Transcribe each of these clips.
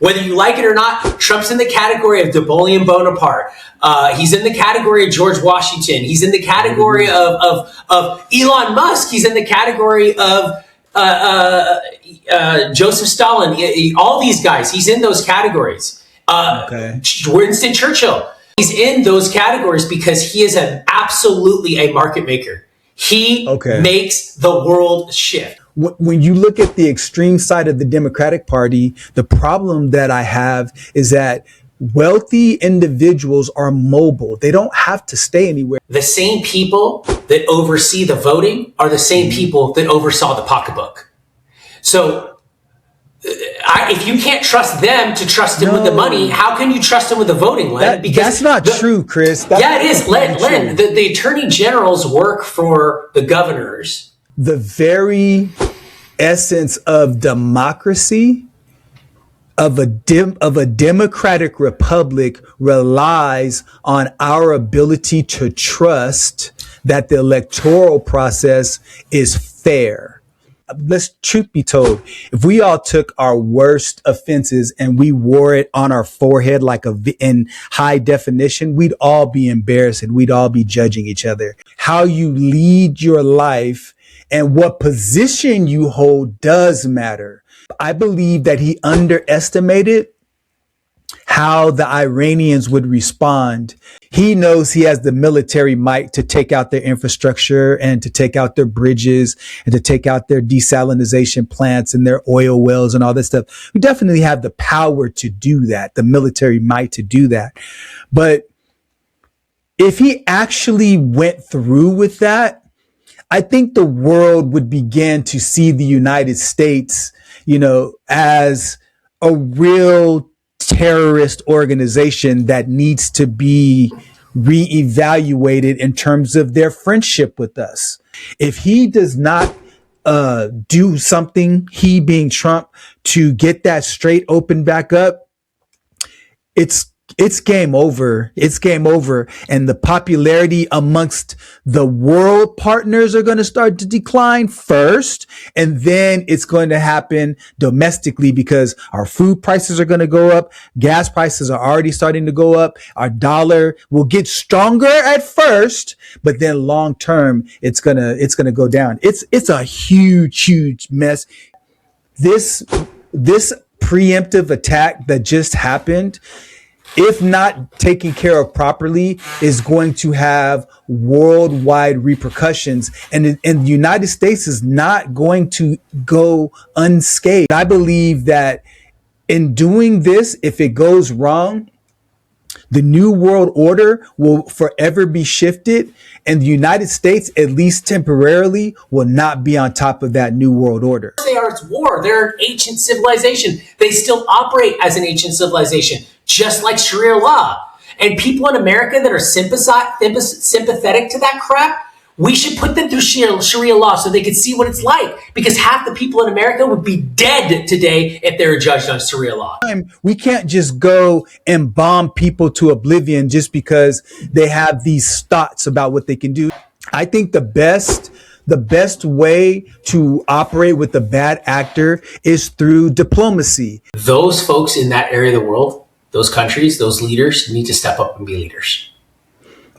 Whether you like it or not, Trump's in the category of Napoleon Bonaparte. He's in the category of George Washington. He's in the category of Elon Musk. He's in the category of Joseph Stalin. All these guys, he's in those categories. Winston Churchill. He's in those categories because he is absolutely a market maker. He makes the world shift. When you look at the extreme side of the Democratic Party, the problem that I have is that wealthy individuals are mobile. They don't have to stay anywhere. The same people that oversee the voting are the same people that oversaw the pocketbook. So if you can't trust them to trust him with the money, how can you trust him with the voting, Len? Because that's not true, Chris. It is. Len, the attorney generals work for the governors. The very essence of democracy, of a democratic republic, relies on our ability to trust that the electoral process is fair. Let's truth be told, if we all took our worst offenses and we wore it on our forehead like in high definition, we'd all be embarrassed and we'd all be judging each other. How you lead your life and what position you hold does matter. I believe that he underestimated how the Iranians would respond. He knows he has the military might to take out their infrastructure and to take out their bridges and to take out their desalination plants and their oil wells and all this stuff. We definitely have the power to do that, the military might to do that. But if he actually went through with that, I think the world would begin to see the United States, as a real terrorist organization that needs to be reevaluated in terms of their friendship with us. If he does not do something, he being Trump, to get that straight open back up, it's game over. It's game over. And the popularity amongst the world partners are going to start to decline first. And then it's going to happen domestically because our food prices are going to go up. Gas prices are already starting to go up. Our dollar will get stronger at first, but then long term, it's going to go down. It's a huge mess. This preemptive attack that just happened, if not taken care of properly, is going to have worldwide repercussions. And the United States is not going to go unscathed. I believe that in doing this, if it goes wrong, the new world order will forever be shifted, and the United States, at least temporarily, will not be on top of that new world order. They are at war. They're an ancient civilization. They still operate as an ancient civilization, just like Sharia law. And people in America that are sympathetic to that crap, we should put them through Sharia law so they could see what it's like. Because half the people in America would be dead today if they were judged on Sharia law. We can't just go and bomb people to oblivion just because they have these thoughts about what they can do. I think the best way to operate with a bad actor is through diplomacy. Those folks in that area of the world, those countries, those leaders need to step up and be leaders.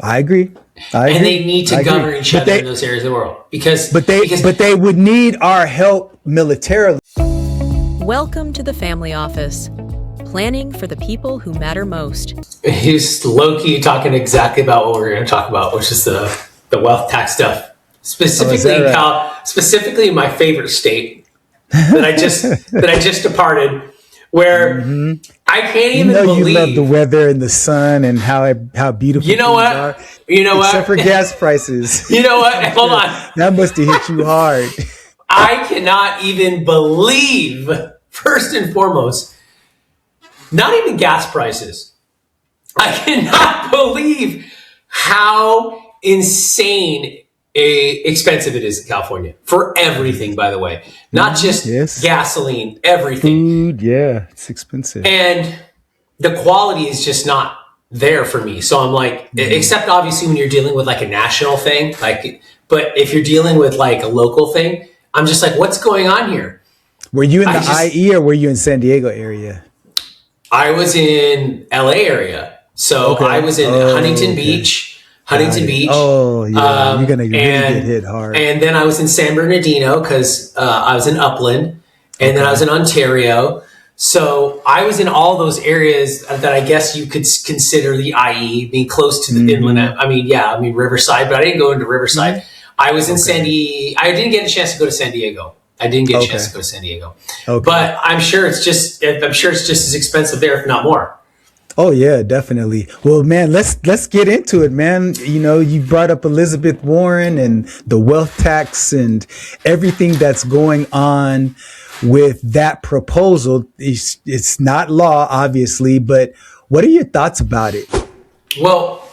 I agree. And they need to govern each other in those areas of the world because they would need our help militarily. Welcome to the Family Office, planning for the people who matter most. He's low-key talking exactly about what we're going to talk about, which is the wealth tax stuff. Specifically in my favorite state that I just departed, where I can't even believe. You love the weather and the sun and how beautiful things are. Except for gas prices. You know what? Hold on. That must have hit you hard. I cannot even believe, first and foremost, not even gas prices. I cannot believe how insane expensive it is in California for everything, by the way, not just gasoline, everything. Food, yeah, it's expensive. And the quality is just not there for me. So I'm like, except obviously when you're dealing with like a national thing, but if you're dealing with like a local thing, I'm just like, what's going on here? Were you in the IE or were you in San Diego area? I was in LA area. So Okay. I was in Huntington Beach, Got it. Oh, yeah. You're going to really get hit hard. and then I was in San Bernardino because I was in Upland, and then I was Okay. in Ontario. So I was in all those areas that I guess you could consider the IE, being close to the inland. I mean, Riverside, but I didn't go into Riverside. I was in San Diego. I didn't get a chance to go to San Diego. I didn't get a chance to go to San Diego. Okay. But I'm sure it's just as expensive there, if not more. Oh yeah, definitely. Well, man, let's get into it, man. You know, you brought up Elizabeth Warren and the wealth tax and everything that's going on with that proposal. It's not law, obviously, but what are your thoughts about it? Well,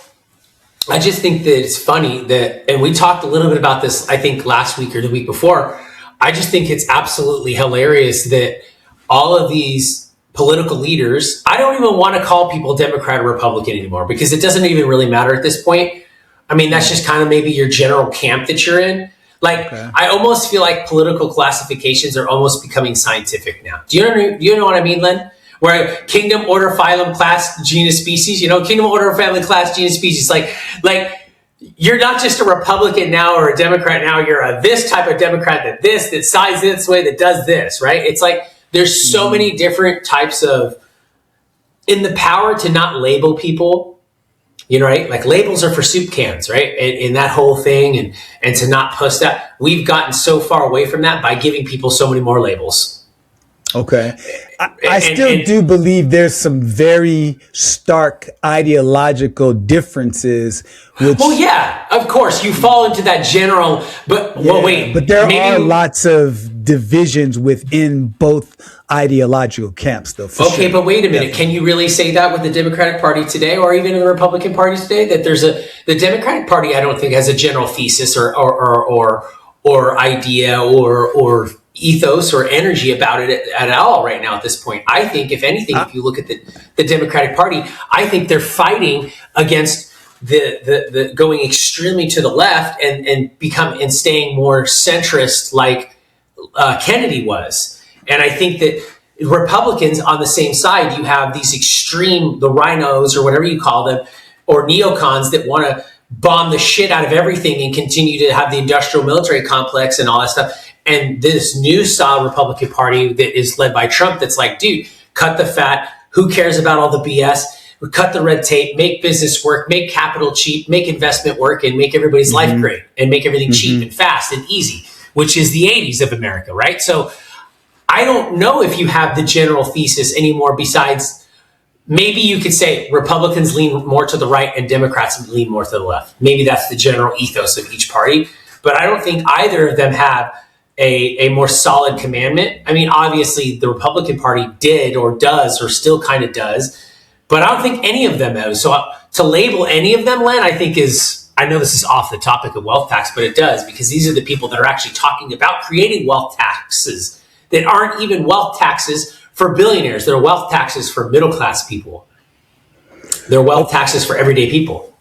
I just think that it's funny that, and we talked a little bit about this, I think last week or the week before. I just think it's absolutely hilarious that all of these political leaders, I don't even want to call people Democrat or Republican anymore because it doesn't even really matter at this point. I mean, that's just kind of maybe your general camp that you're in. Like, I almost feel like political classifications are almost becoming scientific now. Do you know what I mean, Len? Where kingdom, order, phylum, class, genus, species, kingdom, order, family, class, genus, species. Like you're not just a Republican now or a Democrat now. You're a this type of Democrat that sides this way, that does this, right? It's like there's so many different types of, in the power to not label people, right? Like labels are for soup cans, right? And that whole thing, and to not post that, we've gotten so far away from that by giving people so many more labels. Okay. I still do believe there's some very stark ideological differences. Well, yeah, of course, you fall into that general, but wait. But there are lots of divisions within both ideological camps, though. Okay, sure. But wait a minute. Definitely. Can you really say that with the Democratic Party today, or even in the Republican Party today? That the Democratic Party, I don't think has a general thesis or idea or ethos or energy about it at all right now at this point. I think, if anything, if you look at the Democratic Party, I think they're fighting against the going extremely to the left and staying more centrist like Kennedy was. And I think that Republicans on the same side, you have these extreme, the rhinos or whatever you call them, or neocons that want to bomb the shit out of everything and continue to have the industrial military complex and all that stuff. And this new style Republican Party that is led by Trump, that's like, dude, cut the fat. Who cares about all the BS? Cut the red tape, make business work, make capital cheap, make investment work, and make everybody's life great, and make everything cheap and fast and easy, which is the 80s of America, right? So I don't know if you have the general thesis anymore, besides maybe you could say Republicans lean more to the right and Democrats lean more to the left. Maybe that's the general ethos of each party, but I don't think either of them have a more solid commandment. I mean, obviously the Republican Party did or does or still kind of does, but I don't think any of them have. So to label any of them, Len, I think I know this is off the topic of wealth tax, but it does, because these are the people that are actually talking about creating wealth taxes that aren't even wealth taxes for billionaires. They're wealth taxes for middle-class people. They're wealth taxes for everyday people.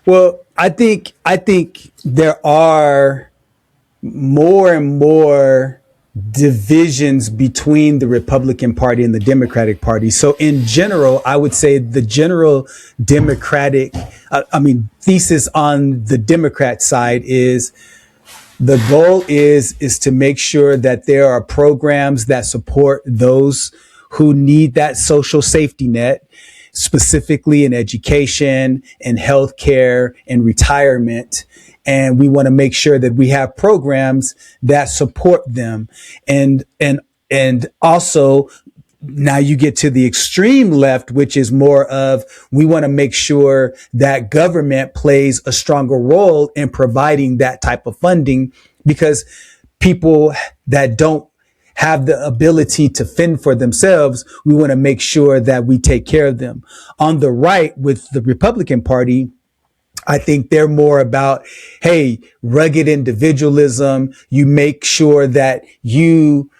Well, I think there are more and more divisions between the Republican Party and the Democratic Party. So in general, I would say the general Democratic, thesis on the Democrat side is the goal is to make sure that there are programs that support those who need that social safety net, specifically in education and healthcare and retirement. And we want to make sure that we have programs that support them. And also, now you get to the extreme left, which is more of, we want to make sure that government plays a stronger role in providing that type of funding, because people that don't have the ability to fend for themselves, we want to make sure that we take care of them. On the right, with the Republican Party, I think they're more about, hey, rugged individualism. You make sure that you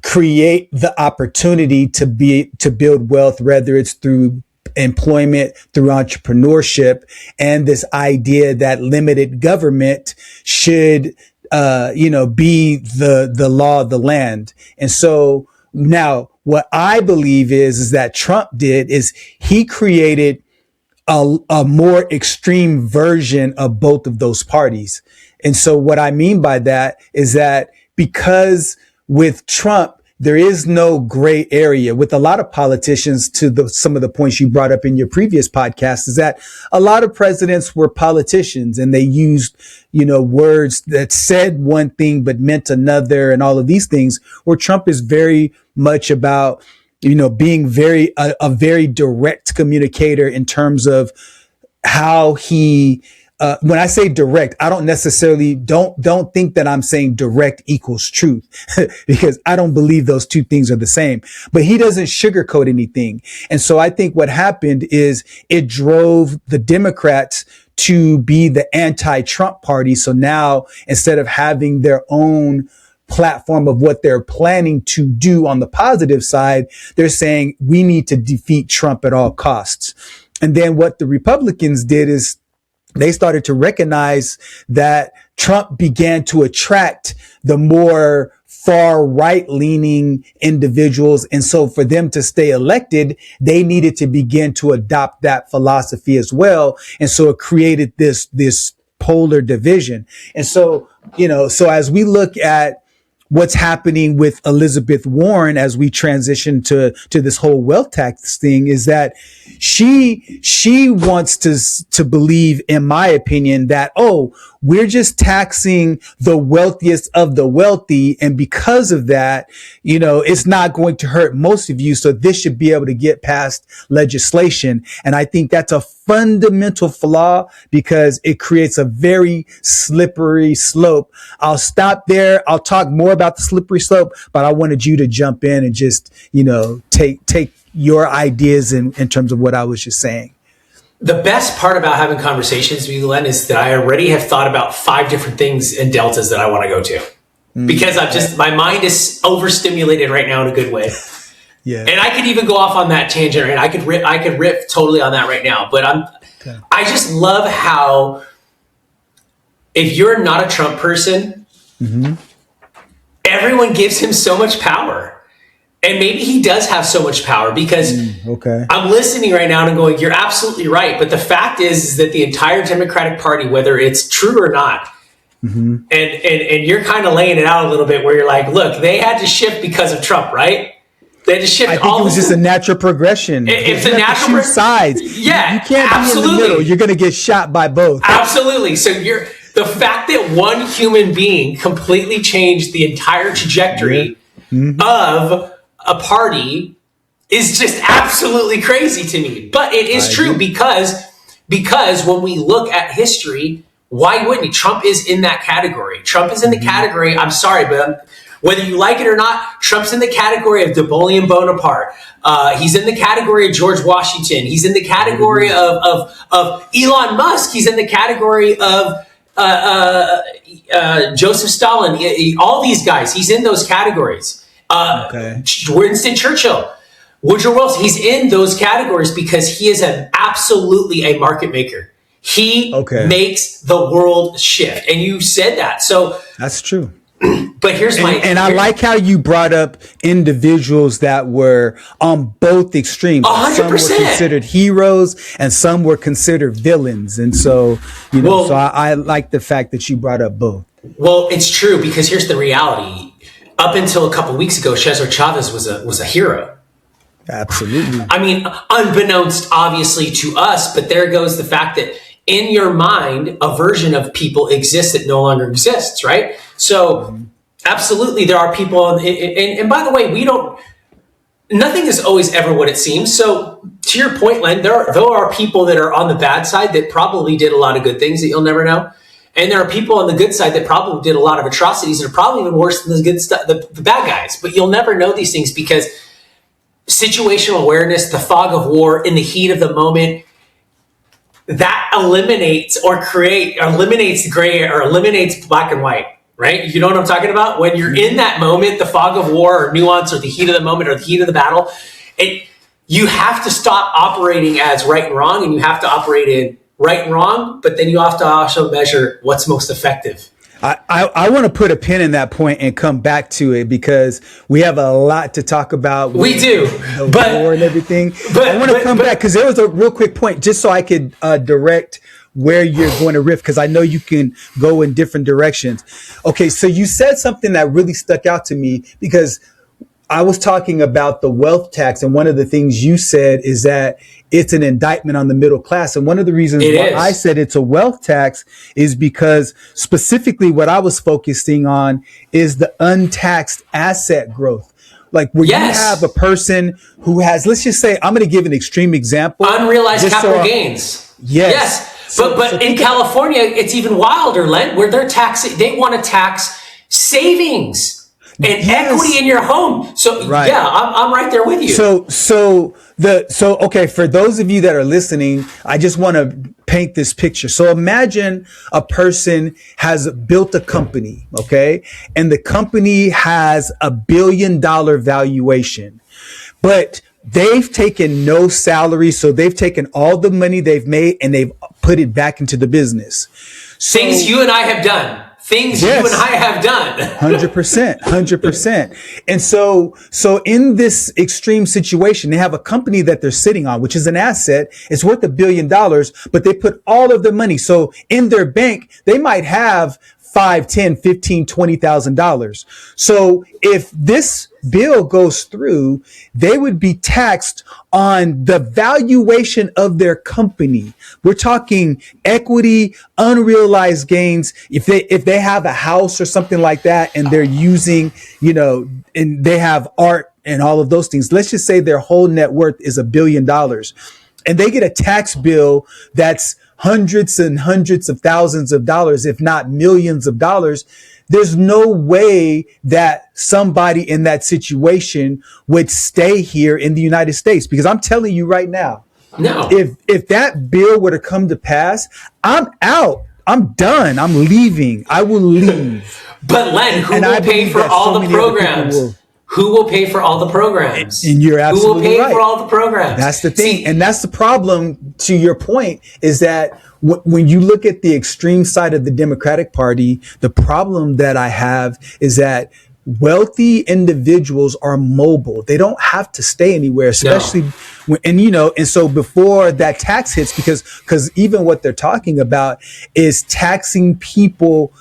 create the opportunity to build wealth, whether it's through employment, through entrepreneurship, and this idea that limited government should, be the law of the land. And so Now, what I believe is that Trump did is he created a more extreme version of both of those parties. And so what I mean by that is that because with Trump, there is no gray area with a lot of politicians, to some of the points you brought up in your previous podcast, is that a lot of presidents were politicians and they used, words that said one thing but meant another and all of these things, where Trump is very much about, being a very direct communicator in terms of how he, when I say direct, I don't necessarily don't think that I'm saying direct equals truth because I don't believe those two things are the same, but he doesn't sugarcoat anything. And so I think what happened is it drove the Democrats to be the anti-Trump party. So now instead of having their own platform of what they're planning to do on the positive side, they're saying we need to defeat Trump at all costs. And then what the Republicans did is they started to recognize that Trump began to attract the more far right leaning individuals. And so for them to stay elected, they needed to begin to adopt that philosophy as well. And so it created this polar division. And so, so as we look at what's happening with Elizabeth Warren as we transition to this whole wealth tax thing, is that she wants to believe, in my opinion, that, we're just taxing the wealthiest of the wealthy. And because of that, it's not going to hurt most of you. So this should be able to get past legislation. And I think that's a fundamental flaw because it creates a very slippery slope. I'll stop there. I'll talk more about the slippery slope, but I wanted you to jump in and just, take your ideas in terms of what I was just saying. The best part about having conversations with you, Len, is that I already have thought about 5 different things and deltas that I want to go to because my mind is overstimulated right now in a good way. Yeah. And I could even go off on that tangent, right? I could rip totally on that right now, but I just love how if you're not a Trump person, everyone gives him so much power. And maybe he does have so much power because I'm listening right now and I'm going, you're absolutely right. But the fact is that the entire Democratic Party, whether it's true or not, and you're kind of laying it out a little bit where you're like, look, they had to shift because of Trump, right? They had to shift. I think it was just a natural progression. It's a natural sides. Yeah, you can't be in the middle. You're going to get shot by both. Absolutely. So the fact that one human being completely changed the entire trajectory of a party is just absolutely crazy to me. But it is true because when we look at history, why wouldn't he? Trump is in that category. Trump is in the category, I'm sorry, but whether you like it or not, Trump's in the category of Napoleon Bonaparte. He's in the category of George Washington. He's in the category of Elon Musk. He's in the category of Joseph Stalin. All these guys, he's in those categories. Winston Churchill, Woodrow Wilson, he's in those categories because he is absolutely a market maker. He makes the world shift. And you said that. So that's true. But here's I like how you brought up individuals that were on both extremes. 100%. Some were considered heroes and some were considered villains. And so, so I like the fact that you brought up both. Well, it's true because here's the reality. Up until a couple weeks ago, Cesar Chavez was a hero. Absolutely. I mean, unbeknownst, obviously, to us, but there goes the fact that in your mind, a version of people exists that no longer exists, right? So, absolutely, there are people, and by the way, nothing is always ever what it seems. So, to your point, Len, there are people that are on the bad side that probably did a lot of good things that you'll never know. And there are people on the good side that probably did a lot of atrocities that are probably even worse than the good stuff, the bad guys. But you'll never know these things because situational awareness, the fog of war, in the heat of the moment, that eliminates gray or eliminates black and white, right? You know what I'm talking about? When you're in that moment, the fog of war or nuance or the heat of the moment or the heat of the battle, you have to stop operating as right and wrong, and you have to operate in right and wrong, but then you have to also measure what's most effective. I want to put a pin in that point and come back to it because we have a lot to talk about. We do, the war and everything. But I want to come back because there was a real quick point just so I could direct where you're going to riff, because I know you can go in different directions. Okay, so you said something that really stuck out to me because I was talking about the wealth tax, and one of the things you said is that it's an indictment on the middle class. And one of the reasons why I said it's a wealth tax is because specifically what I was focusing on is the untaxed asset growth. Like where you have a person who has, let's just say, I'm going to give an extreme example. Unrealized capital gains. Yes. But in California, it's even wilder, Len, where they want to tax savings and equity in your home. So I'm right there with you. So okay, for those of you that are listening, I just want to paint this picture. So imagine a person has built a company, okay? And the company has $1 billion valuation, but they've taken no salary. So they've taken all the money they've made and they've put it back into the business. Things you and I have done. Things you and I have done. 100%. And so in this extreme situation, they have a company that they're sitting on, which is an asset. It's worth $1 billion, but they put all of their money. So in their bank, they might have $5, $10, $15, $20,000. So if this bill goes through, they would be taxed on the valuation of their company. We're talking equity, unrealized gains. If they have a house or something like that and they're using, and they have art and all of those things, let's just say their whole net worth is $1 billion and they get a tax bill that's hundreds and hundreds of thousands of dollars, if not millions of dollars. There's no way that somebody in that situation would stay here in the United States, because I'm telling you right now, if that bill were to come to pass, I'm out. I'm done. I'm leaving. I will leave. But Len, who will pay for all the programs? Who will pay for all the programs? And you're absolutely right. Who will pay for all the programs? That's the thing. And that's the problem, to your point, is that when you look at the extreme side of the Democratic Party, the problem that I have is that wealthy individuals are mobile. They don't have to stay anywhere, especially and so before that tax hits, because even what they're talking about is taxing people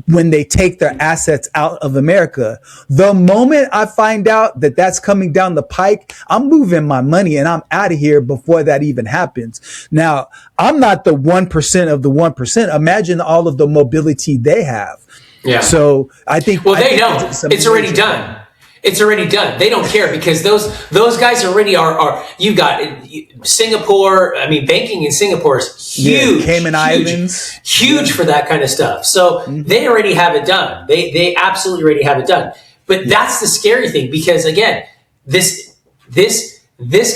when they take their assets out of America. The moment I find out that that's coming down the pike, I'm moving my money and I'm out of here before that even happens. Now, I'm not the 1% of the 1%. Imagine all of the mobility they have. Yeah. So I think they don't. It's already done. It's already done. They don't care because those guys already are. You got Singapore. I mean, banking in Singapore is huge. Cayman Islands, huge for that kind of stuff. So they already have it done. They absolutely already have it done. But that's the scary thing, because again, this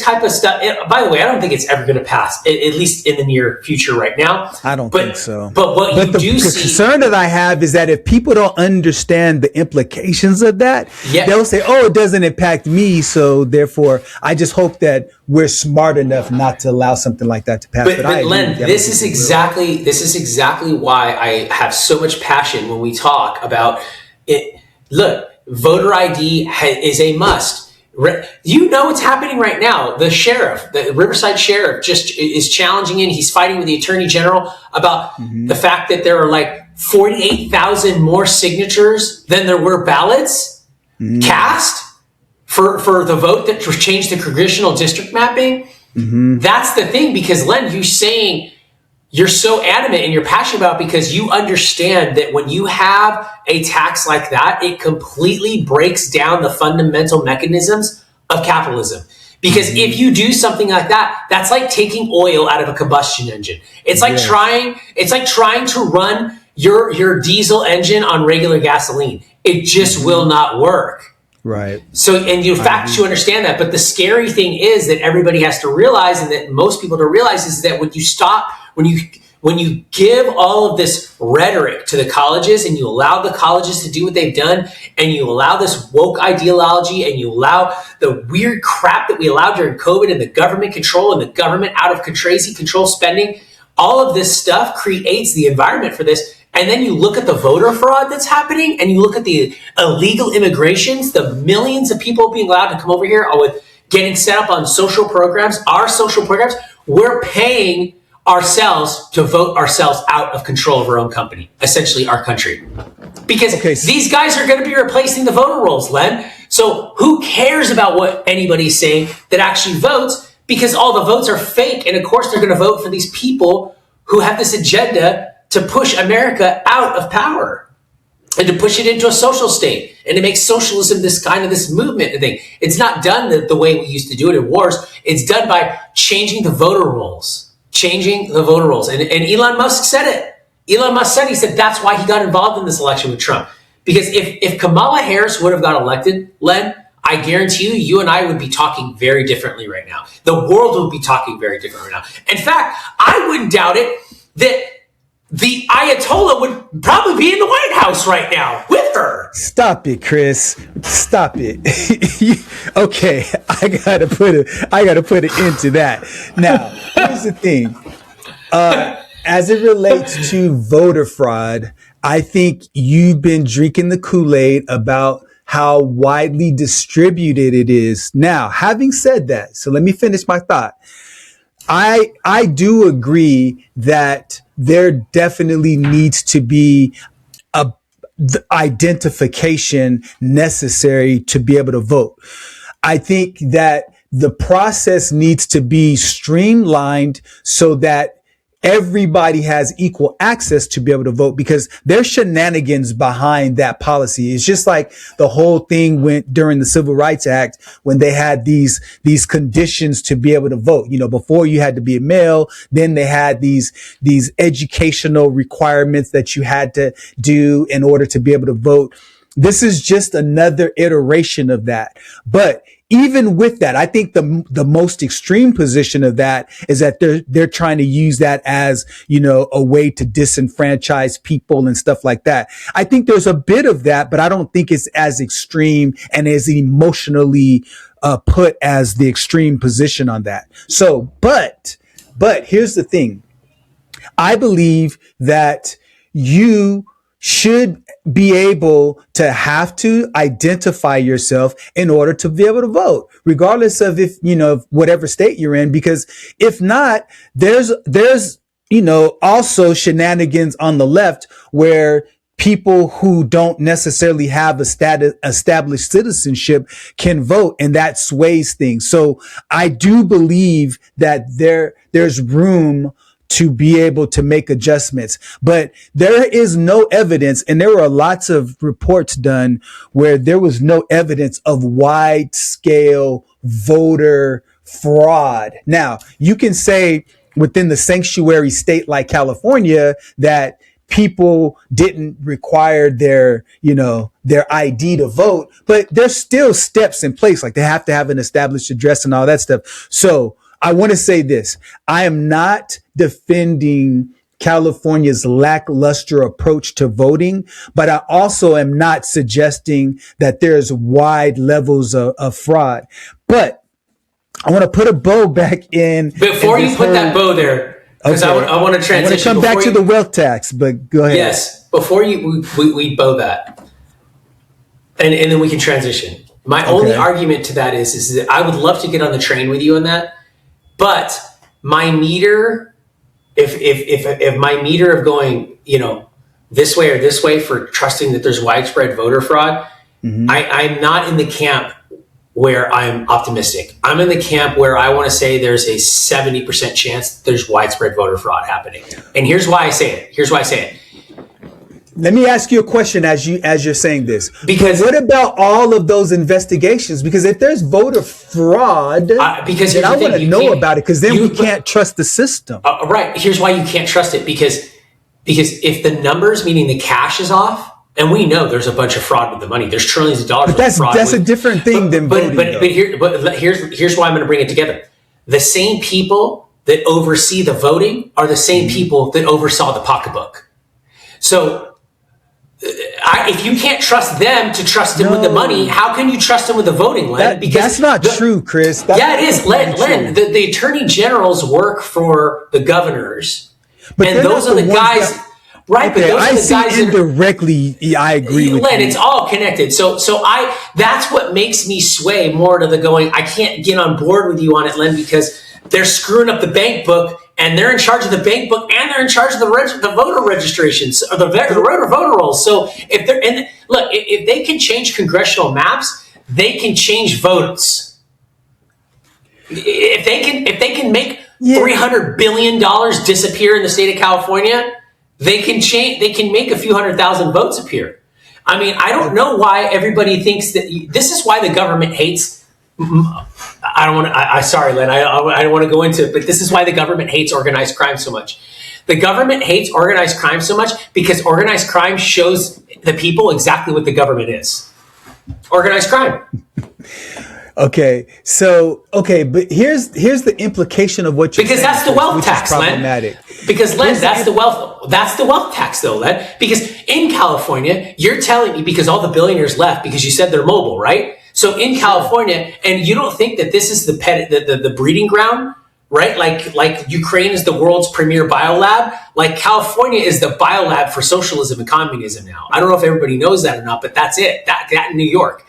type of stuff. By the way, I don't think it's ever going to pass, at least in the near future right now. I don't think so. But the concern that I have is that if people don't understand the implications of that, they'll say, "Oh, it doesn't impact me." So therefore, I just hope that we're smart enough not to allow something like that to pass. But Len, this is exactly why I have so much passion when we talk about it. Look, voter ID is a must. You know what's happening right now. The sheriff, the Riverside sheriff, just is challenging it. He's fighting with the attorney general about the fact that there are like 48,000 more signatures than there were ballots cast for the vote that changed the congressional district mapping. That's the thing, because Len, you're so adamant and you're passionate about it because you understand that when you have a tax like that, it completely breaks down the fundamental mechanisms of capitalism. Because if you do something like that, that's like taking oil out of a combustion engine. It's like trying to run your diesel engine on regular gasoline. It just will not work. Right. So, and you understand that. But the scary thing is that everybody has to realize, and that most people don't realize, is that when you give all of this rhetoric to the colleges and you allow the colleges to do what they've done, and you allow this woke ideology, and you allow the weird crap that we allowed during COVID and the government control and the government out of crazy control spending, all of this stuff creates the environment for this. and then you look at the voter fraud that's happening, and you look at the illegal immigrations, the millions of people being allowed to come over here with getting set up on social programs, our social programs, we're paying ourselves to vote ourselves out of control of our own company, essentially our country. Because these guys are going to be replacing the voter rolls, Len. So who cares about what anybody's saying that actually votes? Because all the votes are fake. And of course, they're going to vote for these people who have this agenda to push America out of power and to push it into a social state and to make socialism this kind of this movement and thing. It's not done the way we used to do it in wars. It's done by changing the voter rolls, changing the voter rolls. And Elon Musk said it. Elon Musk said, he said that's why he got involved in this election with Trump. Because if Kamala Harris would have got elected, Len, I guarantee you and I would be talking very differently right now. The world would be talking very differently right now. In fact, I wouldn't doubt it that the Ayatollah would probably be in the White House right now with her. Stop it, Chris. Stop it. Okay, I gotta put an end to that. Now, here's the thing. As it relates to voter fraud, I think you've been drinking the Kool-Aid about how widely distributed it is. Now, having said that, so let me finish my thought. I do agree that there definitely needs to be the identification necessary to be able to vote. I think that the process needs to be streamlined so that everybody has equal access to be able to vote, because there's shenanigans behind that policy. It's just like the whole thing went during the Civil Rights Act when they had these conditions to be able to vote. You know, before you had to be a male, then they had these educational requirements that you had to do in order to be able to vote. This is just another iteration of that. But even with that, I think the most extreme position of that is that they're trying to use that as, you know, a way to disenfranchise people and stuff like that. I think there's a bit of that, but I don't think it's as extreme and as emotionally put as the extreme position on that. So, but here's the thing. I believe that you should be able to have to identify yourself in order to be able to vote, regardless of if, you know, whatever state you're in, because if not, there's, you know, also shenanigans on the left where people who don't necessarily have established citizenship can vote, and that sways things. So I do believe that there's room to be able to make adjustments, but there is no evidence. And there were lots of reports done where there was no evidence of wide scale voter fraud. Now, you can say within the sanctuary state like California that people didn't require their ID to vote, but there's still steps in place. Like they have to have an established address and all that stuff. So I want to say this. I am not defending California's lackluster approach to voting, but I also am not suggesting that there's wide levels of fraud. But I want to put a bow back in. Before you put that bow there, because I want to transition. I want to come back to the wealth tax, but go ahead. Yes, before we bow that, and then we can transition. My only argument to that is that I would love to get on the train with you on that. But my meter, if my meter of going, you know, this way or this way for trusting that there's widespread voter fraud, I'm not in the camp where I'm optimistic. I'm in the camp where I want to say there's a 70% chance that there's widespread voter fraud happening. And here's why I say it. Let me ask you a question as you're saying this. Because what about all of those investigations? Because if there's voter fraud, then I want to know about it, because then we can't trust the system. Right. Here's why you can't trust it. Because if the numbers, meaning the cash, is off, and we know there's a bunch of fraud with the money. There's trillions of dollars. But that's a different thing than voting. But here's why I'm going to bring it together. The same people that oversee the voting are the same people that oversaw the pocketbook. So if you can't trust them to trust them with the money, how can you trust them with the voting, Len? Because that's not true, Chris. It is, Len. The attorney generals work for the governors, and those are the guys. Right, okay, but those I are the see guys indirectly. I agree with Len, you. it's all connected. So that's what makes me sway more to the going, I can't get on board with you on it, Len, because they're screwing up the bank book, and they're in charge of the bank book, and they're in charge of the voter registrations or the voter rolls. So if they're and look, if they can change congressional maps, they can change votes. If they can make $300 billion disappear in the state of California, they can change. They can make a few 100,000 votes appear. I mean, I don't know why everybody thinks that this is why the government hates. I don't want to. Sorry, Len. I don't want to go into it, but this is why the government hates organized crime so much. The government hates organized crime so much because organized crime shows the people exactly what the government is. Organized crime. Okay, but here's the implication of what you're because saying, that's the wealth tax, Len. Because Len, that's the wealth tax, though, Len. Because in California, you're telling me because all the billionaires left because you said they're mobile, right? So in California, and you don't think that this is the breeding ground, right? Like Ukraine is the world's premier biolab. Like California is the biolab for socialism and communism now. I don't know if everybody knows that or not, but that's it. That in New York,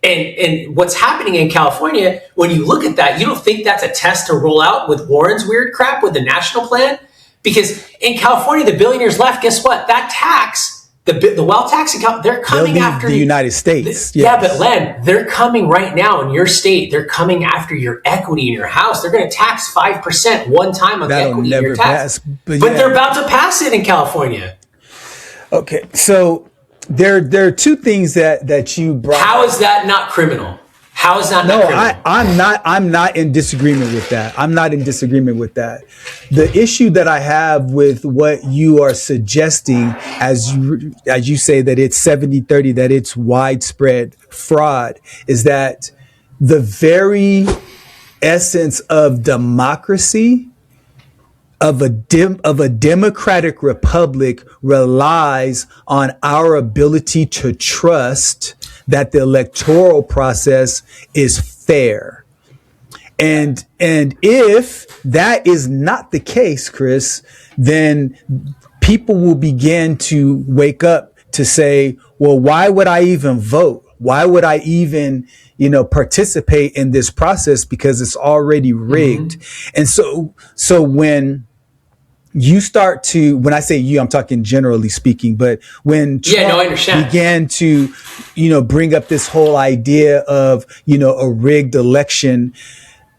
and what's happening in California, when you look at that, you don't think that's a test to roll out with Warren's weird crap with the national plan? Because in California, the billionaires left. Guess what? That tax, the wealth tax account, they're coming after the United States. Yeah, but Len, they're coming right now in your state. They're coming after your equity in your house. They're going to tax 5% one time on the equity in your tax. But they're about to pass it in California. Okay, so there are two things that you brought. How is that not criminal? How is that not criminal? I'm not in disagreement with that. I'm not in disagreement with that. The issue that I have with what you are suggesting, as you say that it's 70-30, that it's widespread fraud, is that the very essence of democracy, of a democratic republic, relies on our ability to trust that the electoral process is fair. And if that is not the case, Chris, then people will begin to wake up to say, well, why would I even vote? Why would I even, participate in this process? Because it's already rigged. Mm-hmm. And so when you start to, when I say you, I'm talking generally speaking, but when Trump began to, bring up this whole idea of, a rigged election,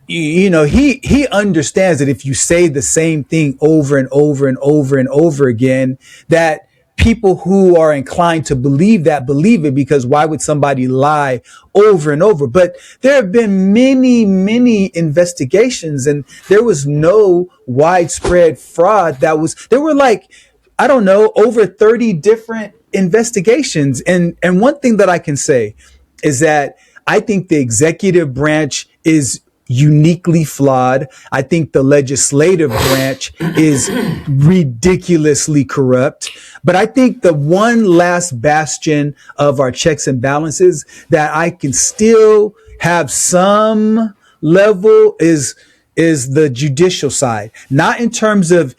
he understands that if you say the same thing over and over and over and over again, that people who are inclined to believe it, because why would somebody lie over and over? But there have been many, many investigations, and there was no widespread fraud. There were over 30 different investigations. And one thing that I can say is that I think the executive branch is uniquely flawed. I think the legislative branch is ridiculously corrupt. But I think the one last bastion of our checks and balances that I can still have some level is the judicial side. Not in terms of,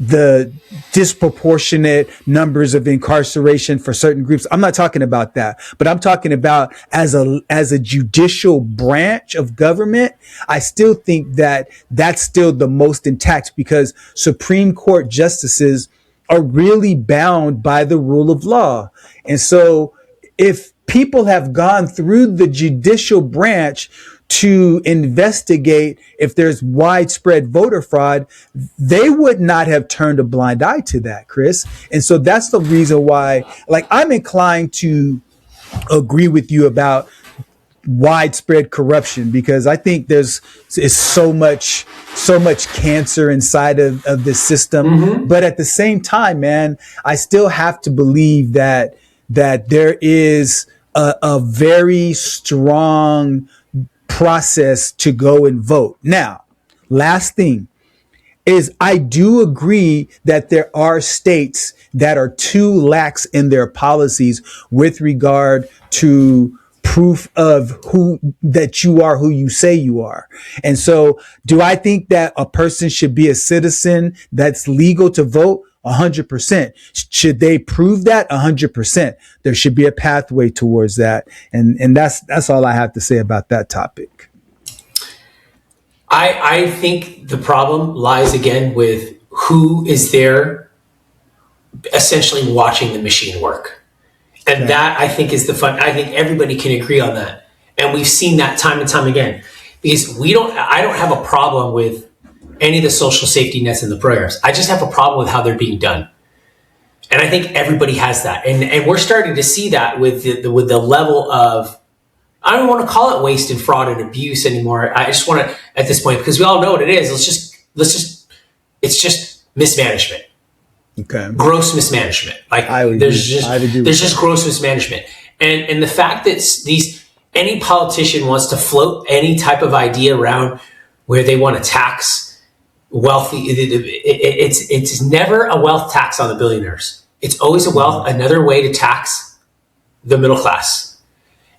the disproportionate numbers of incarceration for certain groups. I'm not talking about that, but I'm talking about as a judicial branch of government. I still think that that's still the most intact, because Supreme Court justices are really bound by the rule of law. And so if people have gone through the judicial branch to investigate if there's widespread voter fraud, they would not have turned a blind eye to that, Chris. And so that's the reason why, I'm inclined to agree with you about widespread corruption, because I think there's so much cancer inside of this system. Mm-hmm. But at the same time, man, I still have to believe that there is a very strong process to go and vote. Now, last thing is, I do agree that there are states that are too lax in their policies with regard to proof of that you are who you say you are. And so do I think that a person should be a citizen that's legal to vote? 100%. Should they prove that? 100%. There should be a pathway towards that. And that's all I have to say about that topic. I think the problem lies again with who is there essentially watching the machine work. And that, I think, is the fun. I think everybody can agree on that. And we've seen that time and time again. Because I don't have a problem with any of the social safety nets and the programs. I just have a problem with how they're being done. And I think everybody has that. And we're starting to see that with the level of, I don't want to call it waste and fraud and abuse anymore. I just want to, at this point, because we all know what it is. It's just mismanagement. Okay. Gross mismanagement. Like there's just gross mismanagement. And the fact that any politician wants to float any type of idea around where they want to tax wealthy, it's never a wealth tax on the billionaires. It's always another way to tax the middle class.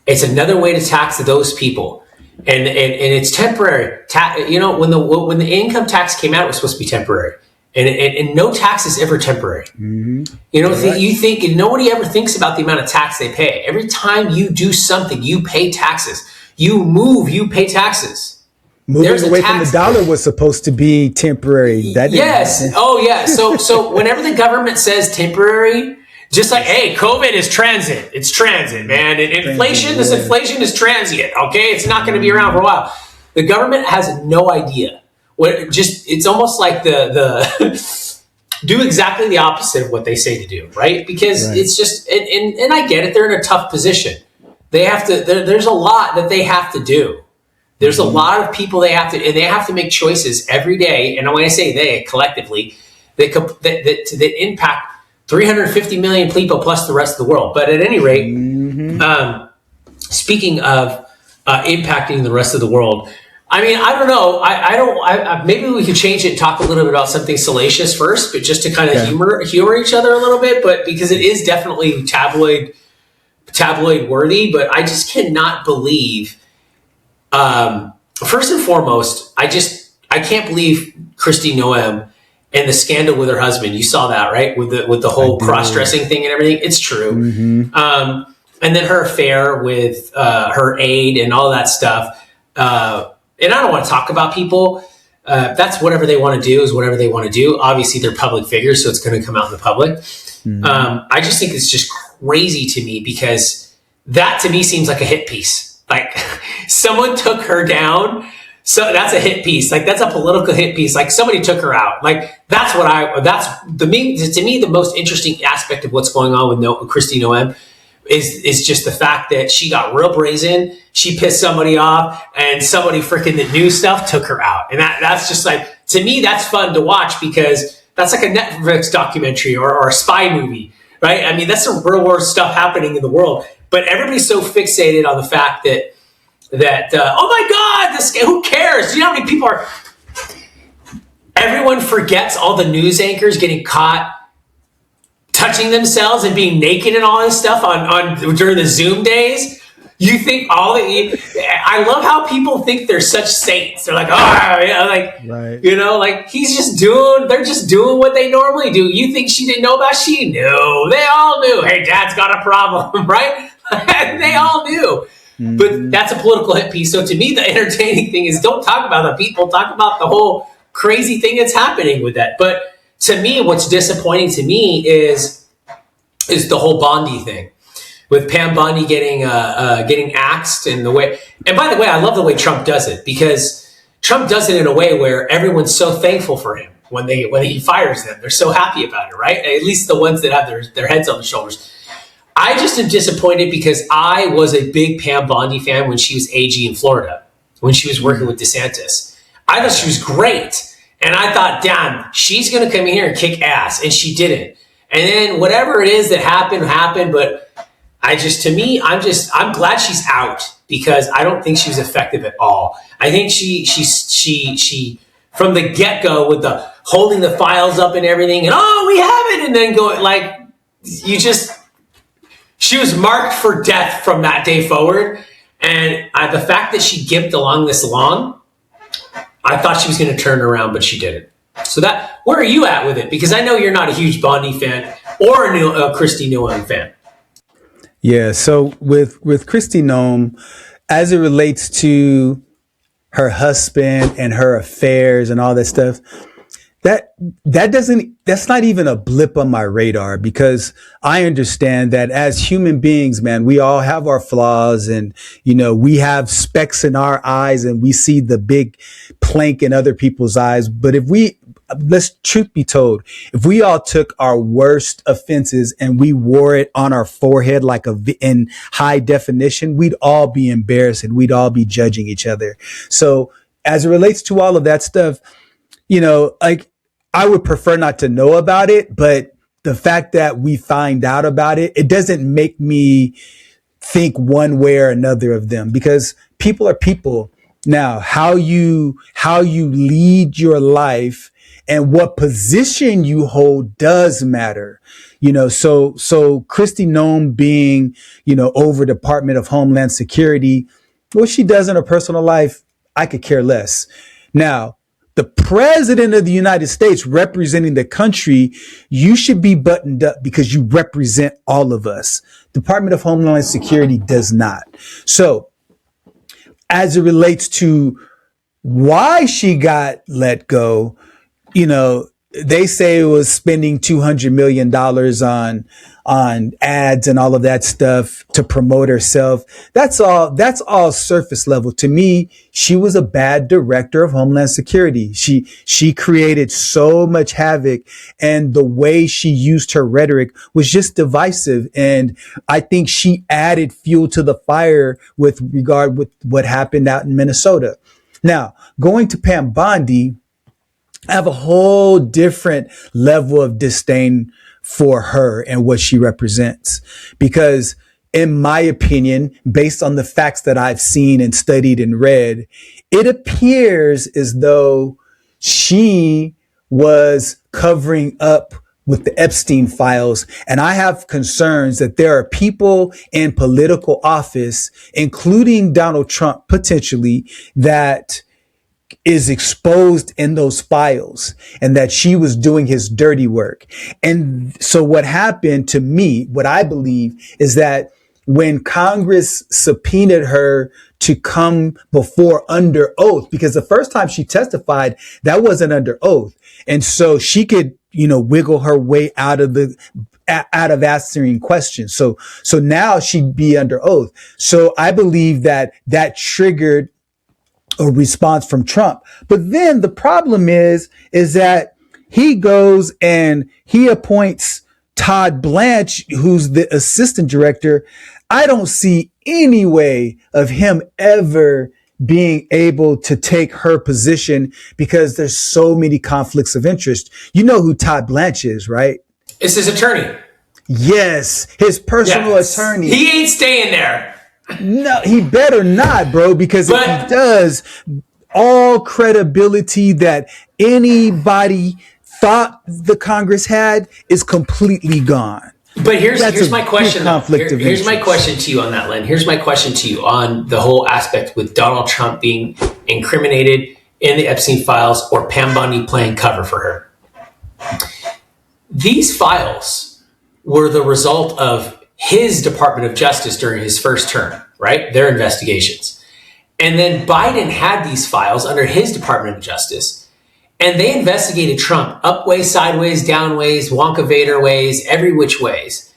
It's another way to tax those people. And it's temporary. When the income tax came out, it was supposed to be temporary. And no tax is ever temporary. Mm-hmm. You think, and nobody ever thinks about the amount of tax they pay. Every time you do something, you pay taxes. You move, you pay taxes. Moving away from the dollar was supposed to be temporary. Yes. Oh, yeah. So whenever the government says temporary, just like, hey, COVID is transient. It's transient, man. And inflation is transient. Okay, it's not going to be around for a while. The government has no idea. It's almost like the do exactly the opposite of what they say to do, right? Because it's just, and I get it. They're in a tough position. They have to. There's a lot that they have to do. There's a lot of people they have to make choices every day. And when I say they, collectively, that impact 350 million people plus the rest of the world. But at any rate, speaking of impacting the rest of the world. I mean, I don't know. Maybe we could change it and talk a little bit about something salacious first, but just to kind of humor each other a little bit. But because it is definitely tabloid worthy, but I just cannot believe. First and foremost, I can't believe Kristi Noem and the scandal with her husband. You saw that, right? With the whole cross-dressing thing and everything. It's true. Mm-hmm. And then her affair with her aide and all that stuff. And I don't want to talk about people. That's whatever they want to do is whatever they want to do. Obviously, they're public figures, so it's going to come out in the public. Mm-hmm. I just think it's just crazy to me because that to me seems like a hit piece. Like someone took her down. So that's a hit piece. Like that's a political hit piece. Like somebody took her out. Like to me, the most interesting aspect of what's going on with Kristi Noem is just the fact that she got real brazen. She pissed somebody off and somebody freaking that knew stuff took her out. And that's just like, to me, that's fun to watch because that's like a Netflix documentary or a spy movie, right? I mean, that's some real world stuff happening in the world, but everybody's so fixated on the fact that oh my God, who cares? Do you know how many people are, everyone forgets all the news anchors getting caught touching themselves and being naked and all this stuff on during the Zoom days. You think I love how people think they're such saints. They're like, they're just doing what they normally do. You think she didn't know about? She knew. They all knew. Hey, Dad's got a problem, right? They all knew. Mm-hmm. But that's a political hit piece. So to me, the entertaining thing is don't talk about the people, talk about the whole crazy thing that's happening with that. But to me, what's disappointing to me is the whole Bondi thing. With Pam Bondi getting axed and the way, and by the way, I love the way Trump does it because Trump does it in a way where everyone's so thankful for him when he fires them. They're so happy about it, right? At least the ones that have their heads on their shoulders. I just am disappointed because I was a big Pam Bondi fan when she was AG in Florida, when she was working with DeSantis. I thought she was great. And I thought, damn, she's going to come in here and kick ass. And she didn't. And then whatever it is that happened. But I'm glad she's out because I don't think she was effective at all. I think she from the get-go with the holding the files up and everything and we have it. And then going like, she she was marked for death from that day forward. And the fact that she gimped along this long, I thought she was going to turn around, but she didn't. So where are you at with it? Because I know you're not a huge Bondi fan or a Kristi Noem fan. Yeah. So with Kristi Noem, as it relates to her husband and her affairs and all that stuff, that's not even a blip on my radar, because I understand that as human beings, man, we all have our flaws, and, we have specks in our eyes and we see the big plank in other people's eyes. But let's truth be told, if we all took our worst offenses and we wore it on our forehead in high definition, we'd all be embarrassed and we'd all be judging each other. So as it relates to all of that stuff, I would prefer not to know about it, but the fact that we find out about it, it doesn't make me think one way or another of them, because people are people. Now, how you lead your life and what position you hold does matter. So Kristi Noem being, over Department of Homeland Security, what she does in her personal life, I could care less. Now, the president of the United States representing the country, you should be buttoned up because you represent all of us. Department of Homeland Security does not. So as it relates to why she got let go, they say it was spending $200 million on ads and all of that stuff to promote herself. That's all surface level. To me, she was a bad director of Homeland Security. She created so much havoc, and the way she used her rhetoric was just divisive. And I think she added fuel to the fire with regard with what happened out in Minnesota. Now, going to Pam Bondi, I have a whole different level of disdain for her and what she represents, because in my opinion, based on the facts that I've seen and studied and read, it appears as though she was covering up with the Epstein files. And I have concerns that there are people in political office, including Donald Trump potentially, that is exposed in those files, and that she was doing his dirty work. And so what happened to me, what I believe, is that when Congress subpoenaed her to come before under oath, because the first time she testified, that wasn't under oath. And so she could, wiggle her way out of answering questions. So now she'd be under oath. So I believe that triggered a response from Trump. But then the problem is that he goes and he appoints Todd Blanche, who's the assistant director. I don't see any way of him ever being able to take her position, because there's so many conflicts of interest. You know who Todd Blanche is, right? It's his attorney. Yes, his personal attorney. He ain't staying there. No, he better not, bro, because if he does, all credibility that anybody thought the Congress had is completely gone. But here's my question. Here's my question to you on that, Len. Here's my question to you on the whole aspect with Donald Trump being incriminated in the Epstein files, or Pam Bondi playing cover for her. These files were the result of his Department of Justice during his first term, right? Their investigations. And then Biden had these files under his Department of Justice, and they investigated Trump up ways, sideways, down ways, Wonka Vader ways, every which ways.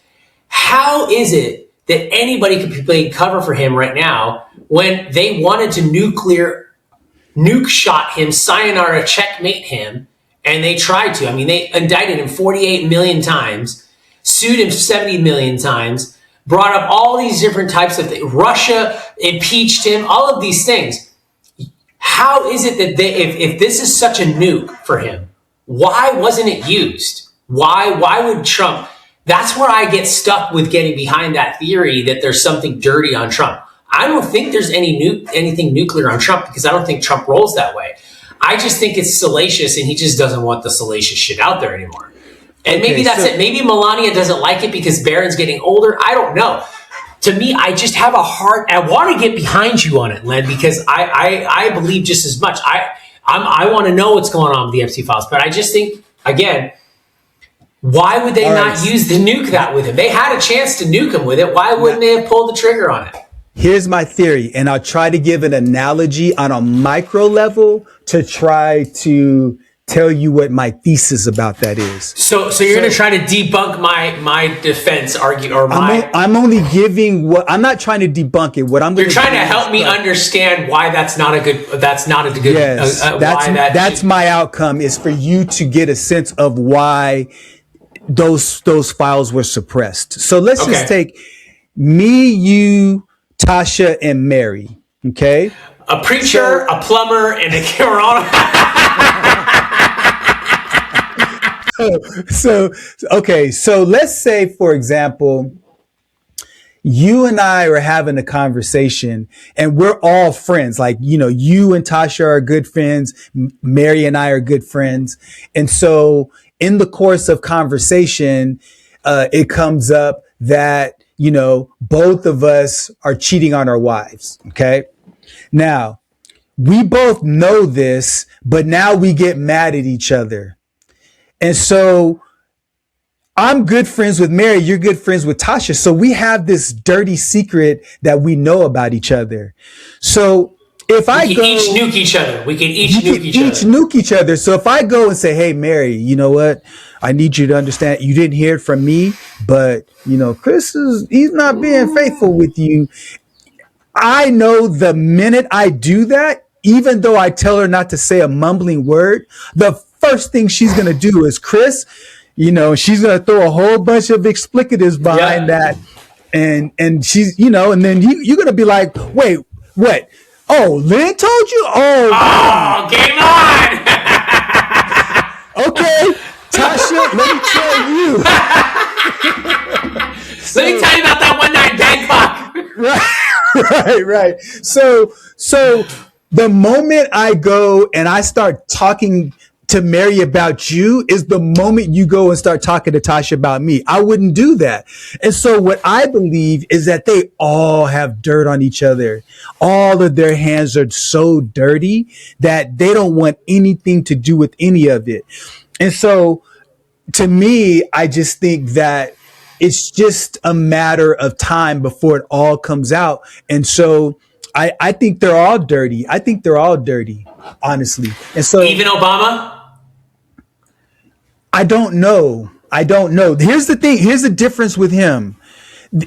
How is it that anybody could be playing cover for him right now when they wanted to nuke shot him, sayonara, checkmate him, and they tried to? I mean, they indicted him 48 million times, sued him 70 million times, brought up all these different types of things. Russia impeached him, all of these things. How is it that if this is such a nuke for him, why wasn't it used? Why would Trump? That's where I get stuck with getting behind that theory that there's something dirty on Trump. I don't think there's anything nuclear on Trump, because I don't think Trump rolls that way. I just think it's salacious, and he just doesn't want the salacious shit out there anymore. And maybe that's it. Maybe Melania doesn't like it because Barron's getting older. I don't know. To me, I just have a heart. I want to get behind you on it, Len, because I believe just as much. I want to know what's going on with the Epstein files, but I just think, again, why would they not use the nuke that with him? They had a chance to nuke him with it. Why wouldn't they have pulled the trigger on it? Here's my theory, and I'll try to give an analogy on a micro level to try to tell you what my thesis about that is. So you're going to try to debunk my defense argument, or I'm only giving what I'm not trying to debunk it. What I'm you're trying to help me understand why that's not a good. Yes, that's my outcome, is for you to get a sense of why those files were suppressed. So let's just take me, you, Tasha, and Mary. Okay, a preacher, a plumber, and a Corona. So let's say, for example, you and I are having a conversation and we're all friends. Like, you and Tasha are good friends. Mary and I are good friends. And so in the course of conversation, it comes up that, both of us are cheating on our wives. Okay. Now, we both know this, but now we get mad at each other. And so I'm good friends with Mary. You're good friends with Tasha. So we have this dirty secret that we know about each other. So if we can each nuke each other. We can each nuke each other. So if I go and say, hey, Mary, you know what? I need you to understand. You didn't hear it from me, but Chris he's not being faithful with you. I know the minute I do that, even though I tell her not to say a mumbling word, the first thing she's going to do is, Chris, she's going to throw a whole bunch of explicatives behind that. And she's, and then you're going to be like, wait, what? Oh, Lynn told you? Oh, game on. Okay, Tasha, let me tell you. Let me tell you about that one night Bangkok. Right. So the moment I go and I start talking to Mary about you is the moment you go and start talking to Tasha about me. I wouldn't do that. And so what I believe is that they all have dirt on each other. All of their hands are so dirty that they don't want anything to do with any of it. And so to me, I just think that it's just a matter of time before it all comes out. And so I think they're all dirty. Honestly. And so even Obama? I don't know. Here's the thing. Here's the difference with him.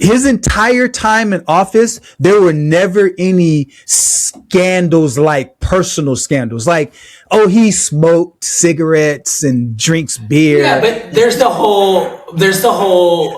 His entire time in office, there were never any scandals, like personal scandals. Like, he smoked cigarettes and drinks beer. Yeah, but there's the whole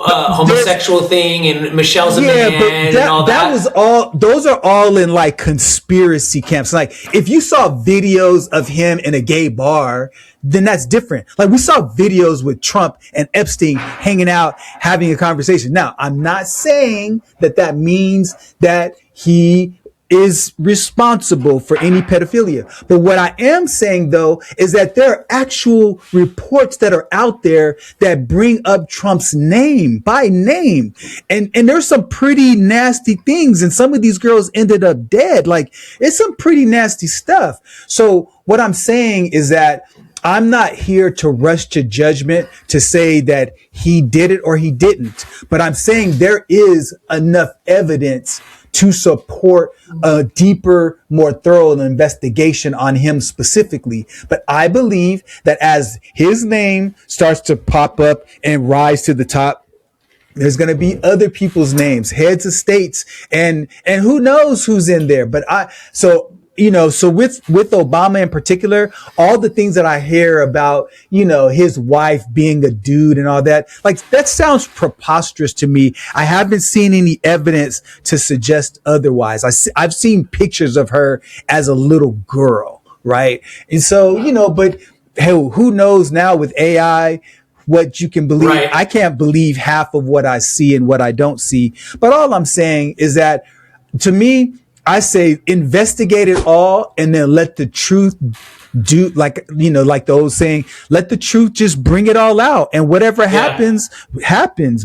homosexual thing, and Michelle's a man and all that. Those are all in like conspiracy camps. Like, if you saw videos of him in a gay bar, then that's different. Like, we saw videos with Trump and Epstein hanging out, having a conversation. Now, I'm not saying that means that he is responsible for any pedophilia. But what I am saying, though, is that there are actual reports that are out there that bring up Trump's name by name. And there's some pretty nasty things. And some of these girls ended up dead. Like, it's some pretty nasty stuff. So what I'm saying is that I'm not here to rush to judgment to say that he did it or he didn't, but I'm saying there is enough evidence to support a deeper, more thorough investigation on him specifically. But I believe that as his name starts to pop up and rise to the top, there's going to be other people's names, heads of states, and who knows who's in there. But so with Obama in particular, all the things that I hear about, his wife being a dude and all that, like, that sounds preposterous to me. I haven't seen any evidence to suggest otherwise. I've seen pictures of her as a little girl, right? And so, but hey, who knows now with AI, what you can believe. Right. I can't believe half of what I see and what I don't see. But all I'm saying is that, to me, I say investigate it all and then let the truth do, like, like the old saying, let the truth just bring it all out, and whatever happens,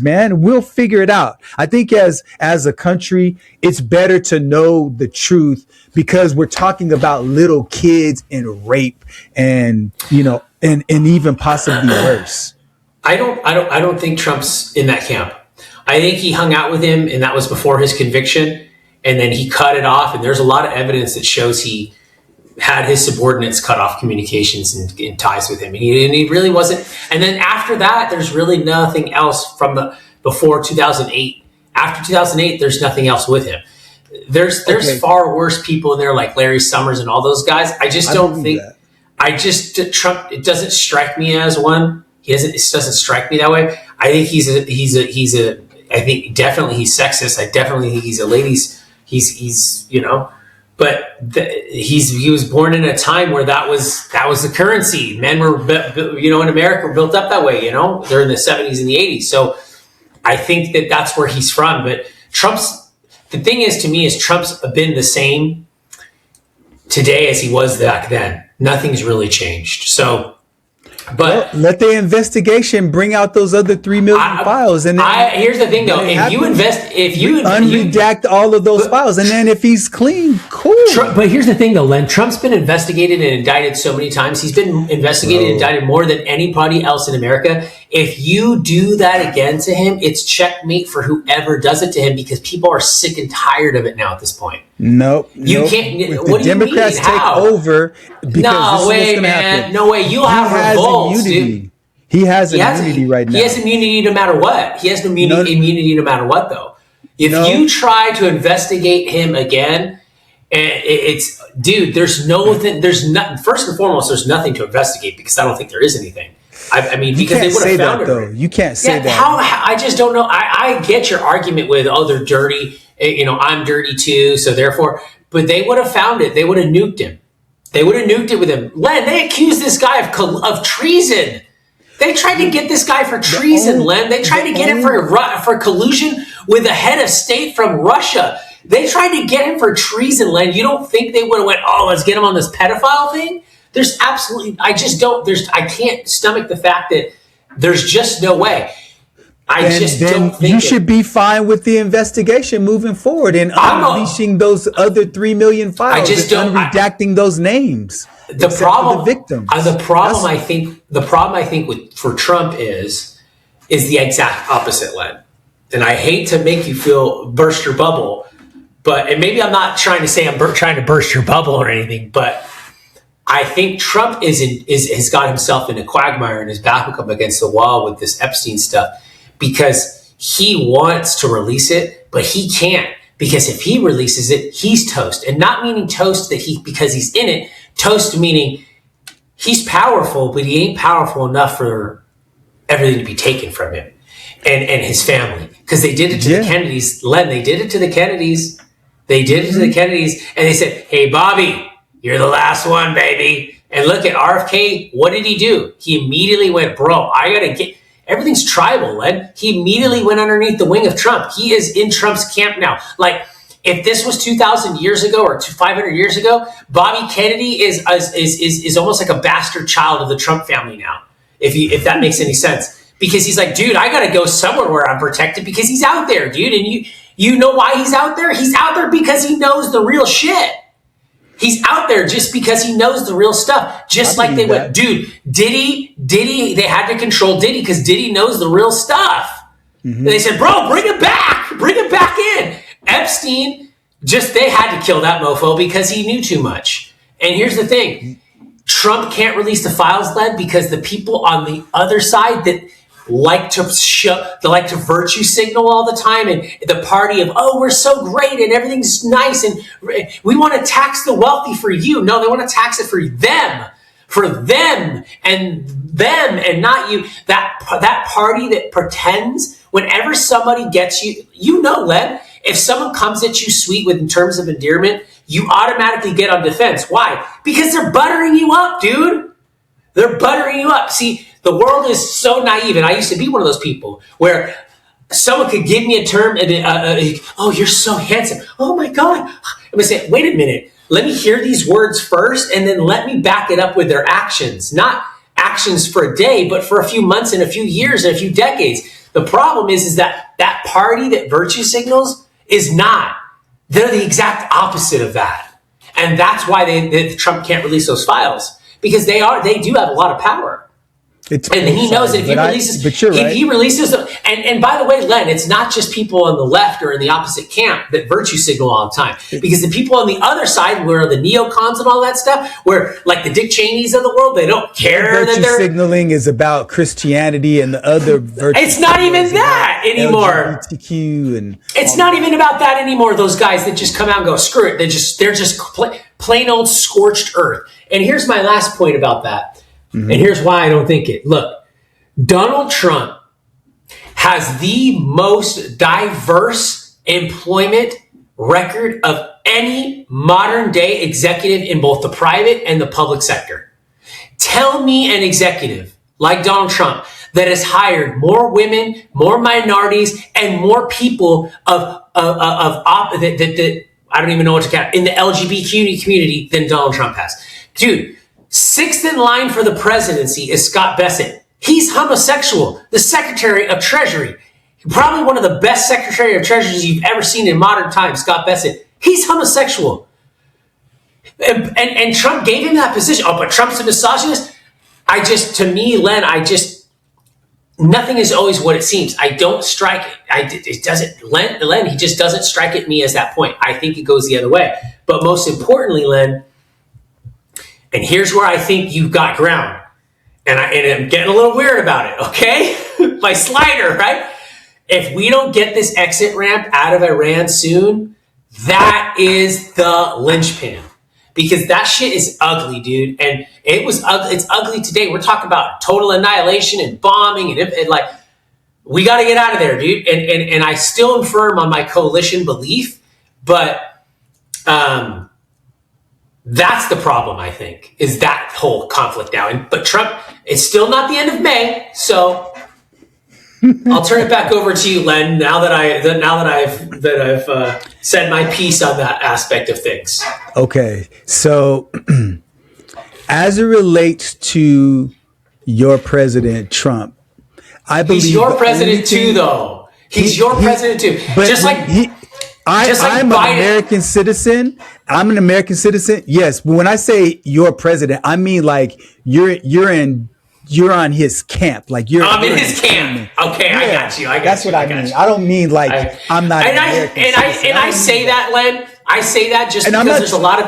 man. We'll figure it out. I think as a country, it's better to know the truth, because we're talking about little kids and rape and, and even possibly worse. I don't think Trump's in that camp. I think he hung out with him, and that was before his conviction, and then he cut it off. And there's a lot of evidence that shows he had his subordinates cut off communications and ties with him. And he really wasn't. And then after that, there's really nothing else from before 2008. After 2008, there's nothing else with him. There's far worse people in there, like Larry Summers and all those guys. I just don't think. Trump. It doesn't strike me as one. It doesn't strike me that way. I think he's a. I think definitely he's sexist. I definitely think he's a ladies. He's But he was born in a time where that was the currency. Men were, in America were built up that way, during the 70s and the 80s. So I think that that's where he's from. But the thing is, to me, is Trump's been the same today as he was back then. Nothing's really changed. So, but let the investigation bring out those other 3 million files, and then here's the thing, though: if you unredact all of those files, and then if he's clean, cool. But here's the thing, though, Len. Trump's been investigated and indicted so many times. He's been investigated and indicted more than anybody else in America. If you do that again to him, it's checkmate for whoever does it to him, because people are sick and tired of it now at this point. Nope. Can't. If what the do Democrats you mean? take over, because no way, man. Happen. No way. You'll have revolts, dude. He has immunity right now. He has immunity no matter what. He has immunity no matter what, though. If you try to investigate him again, it's dude. There's nothing. There's nothing. First and foremost, there's nothing to investigate, because I don't think there is anything. I mean, because they would have found it. Though. You can't say that. How? I just don't know. I get your argument with, they're dirty. I'm dirty too, so therefore. But they would have found it. They would have nuked him. They would have nuked it with him. Len, they accused this guy of treason. They tried to get this guy for treason, Len. They tried to get him for collusion with the head of state from Russia. They tried to get him for treason, Len. You don't think they would have went, let's get him on this pedophile thing? There's absolutely, I can't stomach the fact that there's just no way. I just don't think you should be fine with the investigation moving forward and unleashing those other 3 million files. Redacting those names. The problem, the victims. The problem I think for Trump is the exact opposite, Len. And I hate to make you burst your bubble, and maybe I'm not trying to say I'm trying to burst your bubble or anything, but I think Trump has got himself in a quagmire and his back up against the wall with this Epstein stuff, because he wants to release it, but he can't, because if he releases it, he's toast. And not meaning toast because he's in it, toast meaning he's powerful, but he ain't powerful enough for everything to be taken from him and his family. Because they did it to the Kennedys. Len, they did it to the Kennedys. They did it to the Kennedys, and they said, hey, Bobby, you're the last one, baby. And look at RFK. What did he do? He immediately went, bro, everything's tribal, Len. He immediately went underneath the wing of Trump. He is in Trump's camp now. Like, if this was 2,000 years ago or 500 years ago, Bobby Kennedy is almost like a bastard child of the Trump family now, if that makes any sense. Because he's like, dude, I got to go somewhere where I'm protected, because he's out there, dude. And you know why he's out there? He's out there because he knows the real shit. He's out there just because he knows the real stuff. Just like they went, dude, Diddy, they had to control Diddy because Diddy knows the real stuff. Mm-hmm. And they said, bro, bring it back in. Epstein, they had to kill that mofo because he knew too much. And here's the thing. Trump can't release the files, Len, because the people on the other side that like to virtue signal all the time, and the party of, we're so great and everything's nice and we want to tax the wealthy for you. No, they want to tax it for them and not you. That party that pretends whenever somebody gets you, Len, if someone comes at you sweet in terms of endearment, you automatically get on defense. Why? Because they're buttering you up, dude. They're buttering you up. See, the world is so naive, and I used to be one of those people where someone could give me a term and oh, you're so handsome. Oh my God. I'm gonna say, wait a minute. Let me hear these words first, and then let me back it up with their actions. Not actions for a day, but for a few months and a few years and a few decades. The problem is that party that virtue signals is not. They're the exact opposite of that. And that's why Trump can't release those files, because they do have a lot of power. And he knows that if he releases, he releases them. And by the way, Len, it's not just people on the left or in the opposite camp that virtue signal all the time, because the people on the other side, where the neocons and all that stuff, where like the Dick Cheneys of the world, they don't care that they're signaling is about Christianity and the other virtue. It's not even that anymore. LGBTQ and it's not even about that anymore. Those guys that just come out and go, screw it. They're just plain old scorched earth. And here's my last point about that. Mm-hmm. And here's why I don't think it. Look, Donald Trump has the most diverse employment record of any modern day executive in both the private and the public sector. Tell me an executive like Donald Trump that has hired more women, more minorities, and more people that I don't even know what to count in the LGBT community than Donald Trump has. Dude, sixth in line for the presidency is Scott Bessent. He's homosexual, the Secretary of Treasury. Probably one of the best Secretary of Treasuries you've ever seen in modern times, Scott Bessent. He's homosexual. And Trump gave him that position. Oh, but Trump's a misogynist? Nothing is always what it seems. I don't strike it. Len, he just doesn't strike at me as that point. I think it goes the other way. But most importantly, Len, and here's where I think you've got ground. And I'm getting a little weird about it, okay? My slider, right? If we don't get this exit ramp out of Iran soon, that is the linchpin. Because that shit is ugly, dude. And it was ugly. It's ugly today. We're talking about total annihilation and bombing and like, we got to get out of there, dude. And I still am firm on my coalition belief, but that's the problem, I think, is that whole conflict now. But Trump, it's still not the end of May, so I'll turn it back over to you, Len. Now that I've said my piece on that aspect of things. Okay, so as it relates to your president, Trump, I believe he's your president too, though. He's your president too. But just like I'm an American citizen. I'm an American citizen. Yes, but when I say your president, I mean like you're on his camp. Like I'm in his camp. Okay, yeah, I got you. That's what I mean. I don't mean like I'm not an American citizen. I say that, Len. I say that just because there's a lot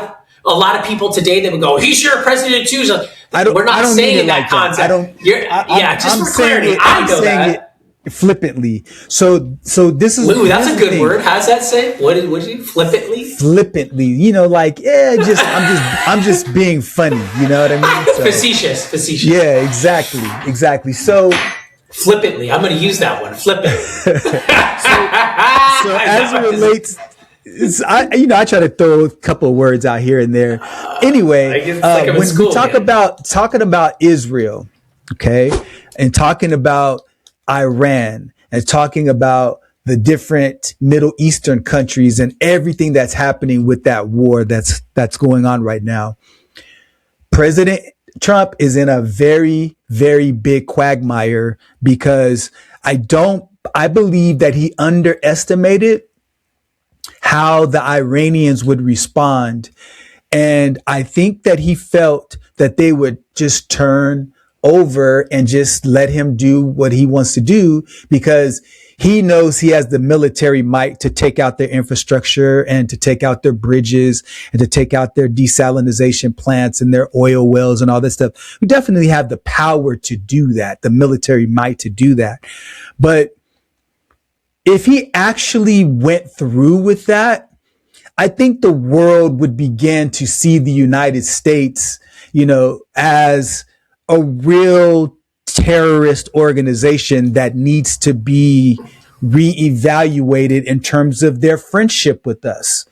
of people today that would go, "He's your president too." So we're not saying that concept. Just for clarity, I know that. Flippantly. So this is that's a good word. How's that say? What did you flippantly? Flippantly, I'm just being funny, you know what I mean? So, facetious. Yeah, exactly. So flippantly, I'm going to use that one. Flippant. so as it relates, I try to throw a couple of words out here and there. Anyway, when we talking about Israel, okay, and talking about Iran and talking about the different Middle Eastern countries and everything that's happening with that war that's going on right now. President Trump is in a very, very big quagmire because I believe that he underestimated how the Iranians would respond. And I think that he felt that they would just turn over and just let him do what he wants to do because he knows he has the military might to take out their infrastructure and to take out their bridges and to take out their desalination plants and their oil wells and all this stuff. We definitely have the power to do that, the military might to do that. But if he actually went through with that, I think the world would begin to see the United States, as a real terrorist organization that needs to be reevaluated in terms of their friendship with us.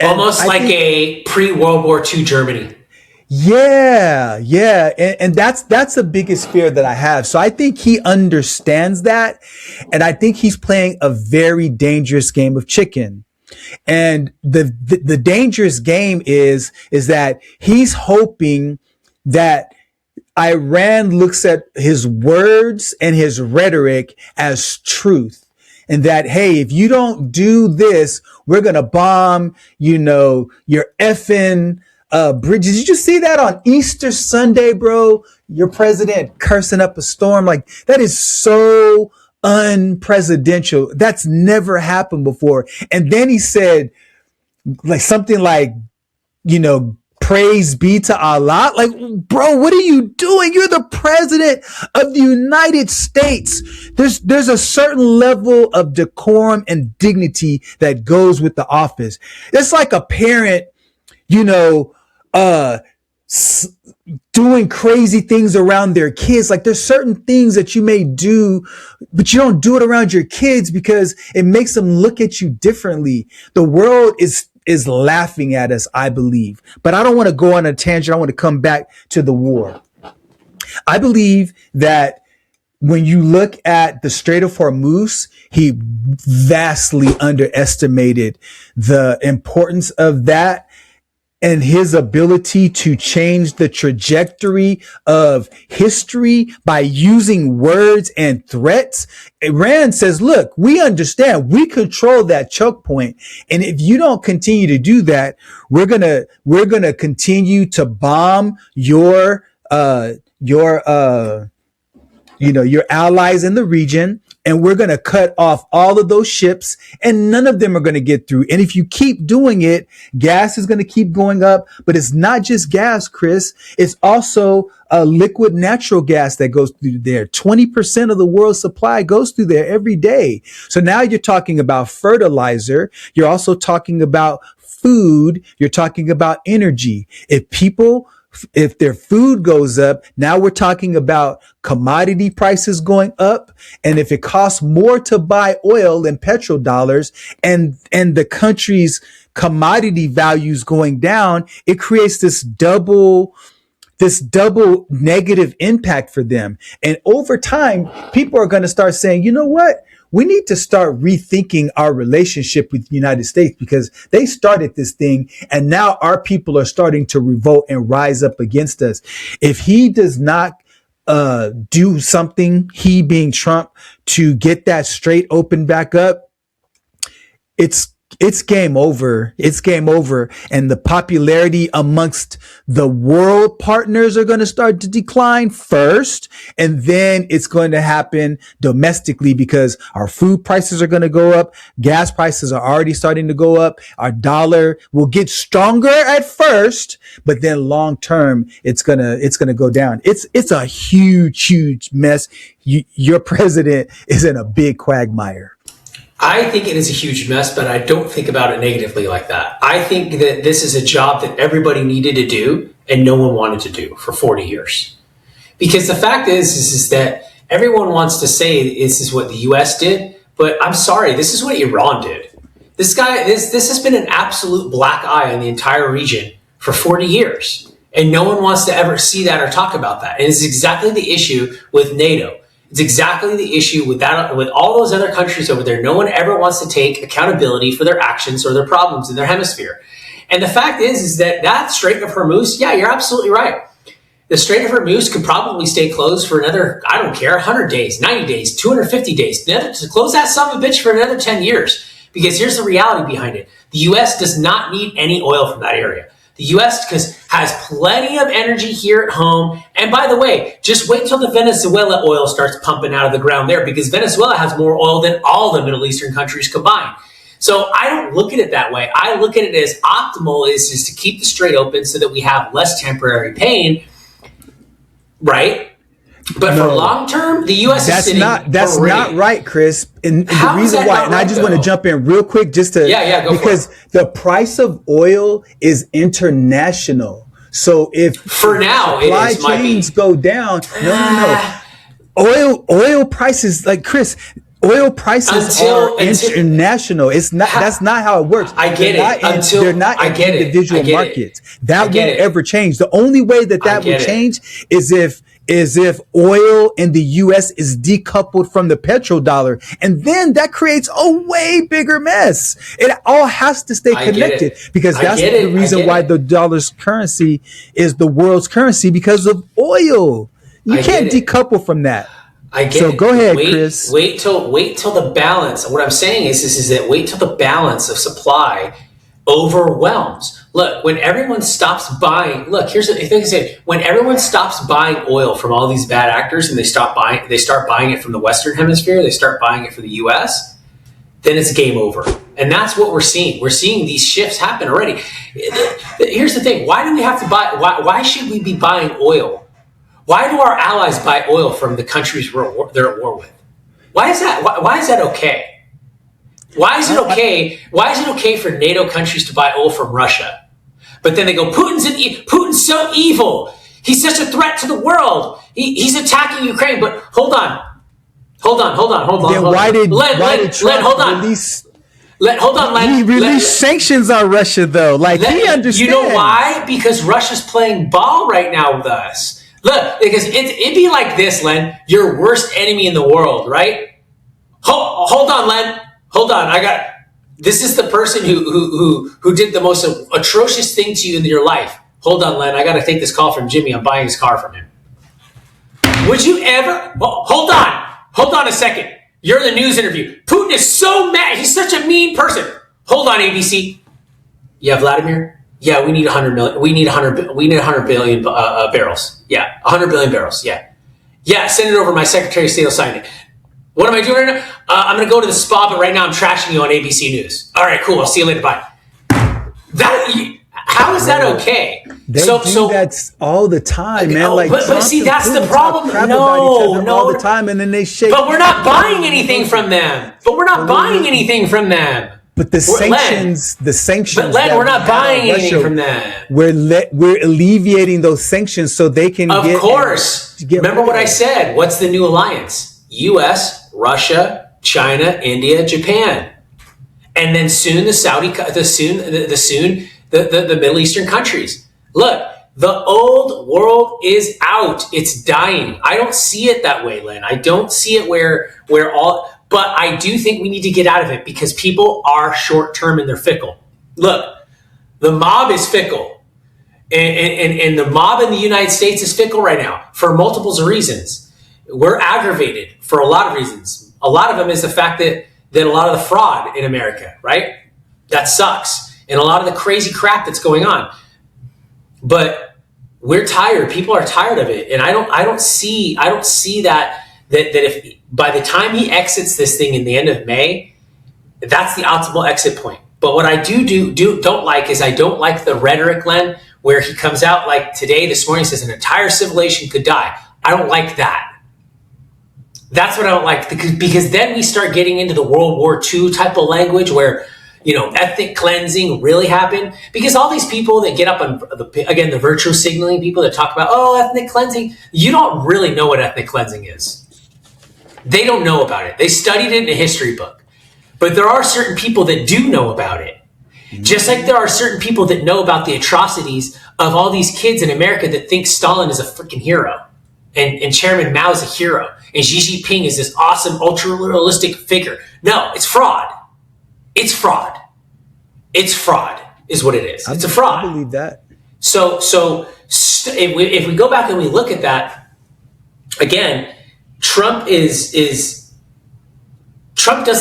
Almost like a pre-World War II Germany. Yeah. And that's the biggest fear that I have. So I think he understands that. And I think he's playing a very dangerous game of chicken. And the dangerous game is that he's hoping that Iran looks at his words and his rhetoric as truth. And that, hey, if you don't do this, we're going to bomb, your effing bridges. Did you see that on Easter Sunday, bro? Your president cursing up a storm. Like, that is so unpresidential. That's never happened before. And then he said, like, something like, praise be to Allah. Like, bro, what are you doing? You're the president of the United States. There's a certain level of decorum and dignity that goes with the office. It's like a parent, doing crazy things around their kids. Like, there's certain things that you may do, but you don't do it around your kids because it makes them look at you differently. The world is laughing at us, I believe. But I don't want to go on a tangent. I want to come back to the war. I believe that when you look at the Strait of Hormuz, he vastly underestimated the importance of that and his ability to change the trajectory of history by using words and threats. Iran says, look, we understand, we control that choke point. And if you don't continue to do that, we're going to continue to bomb your allies in the region. And we're going to cut off all of those ships and none of them are going to get through. And if you keep doing it, gas is going to keep going up. But it's not just gas, Chris. It's also liquid natural gas that goes through there. 20% of the world's supply goes through there every day. So now you're talking about fertilizer. You're also talking about food. You're talking about energy. If their food goes up, now we're talking about commodity prices going up. And if it costs more to buy oil than petrodollars and the country's commodity values going down, it creates this double negative impact for them. And over time, people are going to start saying, you know what? We need to start rethinking our relationship with the United States because they started this thing and now our people are starting to revolt and rise up against us. If he does not do something, he being Trump, to get that strait open back up, it's game over. It's game over. And the popularity amongst the world partners are going to start to decline first. And then it's going to happen domestically because our food prices are going to go up. Gas prices are already starting to go up. Our dollar will get stronger at first, but then long term, it's going to go down. It's a huge mess. Your president is in a big quagmire. I think it is a huge mess, but I don't think about it negatively like that. I think that this is a job that everybody needed to do and no one wanted to do for 40 years. Because the fact is that everyone wants to say this is what the US did, but I'm sorry, this is what Iran did. This has been an absolute black eye on the entire region for 40 years. And no one wants to ever see that or talk about that. And it's exactly the issue with NATO. It's exactly the issue with all those other countries over there. No one ever wants to take accountability for their actions or their problems in their hemisphere. And the fact is that Strait of Hormuz, yeah, you're absolutely right. The Strait of Hormuz could probably stay closed for another, I don't care, 100 days, 90 days, 250 days. To close that son of a bitch for another 10 years. Because here's the reality behind it. The U.S. does not need any oil from that area. The U.S. has plenty of energy here at home. And by the way, just wait till the Venezuela oil starts pumping out of the ground there because Venezuela has more oil than all the Middle Eastern countries combined. So I don't look at it that way. I look at it as optimal is to keep the strait open so that we have less temporary pain, right? But for long term, the U.S. is sitting. That's not right, Chris. And the reason why, and I just want to jump in real quick, just to because the price of oil is international. So if for now supply chains go down, no. Oil prices, like Chris, Oil prices are international. It's not. That's not how it works. I get it. They're not in individual markets. That won't ever change. The only way that will change is if oil in the U.S. is decoupled from the petrodollar, and then that creates a way bigger mess. It all has to stay connected because that's the reason why the dollar's currency is the world's currency, because of oil. You can't decouple from that. I get it. Go ahead, Chris. Wait till the balance. What I'm saying is that wait till the balance of supply overwhelms. Look, when everyone stops buying, here's the thing I say, when everyone stops buying oil from all these bad actors and they start buying it from the Western Hemisphere, they start buying it from the US, then it's game over. And that's what we're seeing. We're seeing these shifts happen already. Here's the thing. Why do we have to buy, why should we be buying oil? Why do our allies buy oil from the countries they're at war with? Why is that? Why is that okay? Why is it okay? Why is it okay for NATO countries to buy oil from Russia? But then they go, Putin's so evil. He's such a threat to the world. He's attacking Ukraine. But hold on. Then why did Trump release? Hold on, Len. He released sanctions on Russia, though. He understands. You know why? Because Russia's playing ball right now with us. Look, because it'd be like this, Len. Your worst enemy in the world, right? Hold on, Len. Hold on. This is the person who did the most atrocious thing to you in your life. Hold on, Len. I got to take this call from Jimmy. I'm buying his car from him. Would you ever? Hold on a second. You're in the news interview. Putin is so mad. He's such a mean person. Hold on, ABC. Yeah, Vladimir. Yeah, we need 100 million. We need 100 billion barrels. Yeah, 100 billion barrels. Yeah. Send it over. My Secretary of State will sign it. What am I doing right now? I'm going to go to the spa, but right now I'm trashing you on ABC News. All right, cool. I'll see you later. Bye. How is that okay? They do that all the time, man. But see, that's the problem. No, all the time, and then they shake. But we're not buying anything from them. But the sanctions. But Len, we're not buying anything from them. We're alleviating those sanctions so they can. Of course. Remember what I said. What's the new alliance? U.S., Russia, China, India, Japan, and then soon the Middle Eastern countries. Look, the old world is out. It's dying. I don't see it that way, Len. I don't see it where all. But I do think we need to get out of it because people are short-term and they're fickle. Look, the mob is fickle. And the mob in the United States is fickle right now for multiples of reasons. We're aggravated for a lot of reasons. A lot of them is the fact that a lot of the fraud in America, right? That sucks. And a lot of the crazy crap that's going on. But we're tired. People are tired of it. And I don't see that if by the time he exits this thing in the end of May, that's the optimal exit point. But what I don't like is I don't like the rhetoric, Len, where he comes out like this morning says an entire civilization could die. I don't like that. That's what I don't like because then we start getting into the World War II type of language where, ethnic cleansing really happened. Because all these people that get up on the virtue signaling people that talk about, ethnic cleansing, you don't really know what ethnic cleansing is. They don't know about it. They studied it in a history book. But there are certain people that do know about it. Just like there are certain people that know about the atrocities of all these kids in America that think Stalin is a freaking hero. And Chairman Mao is a hero. And Xi Jinping is this awesome, ultra-realistic figure. No, it's fraud. It's fraud. It's fraud is what it is. It's a fraud. I believe that. So if we go back and we look at that, again, Trump doesn't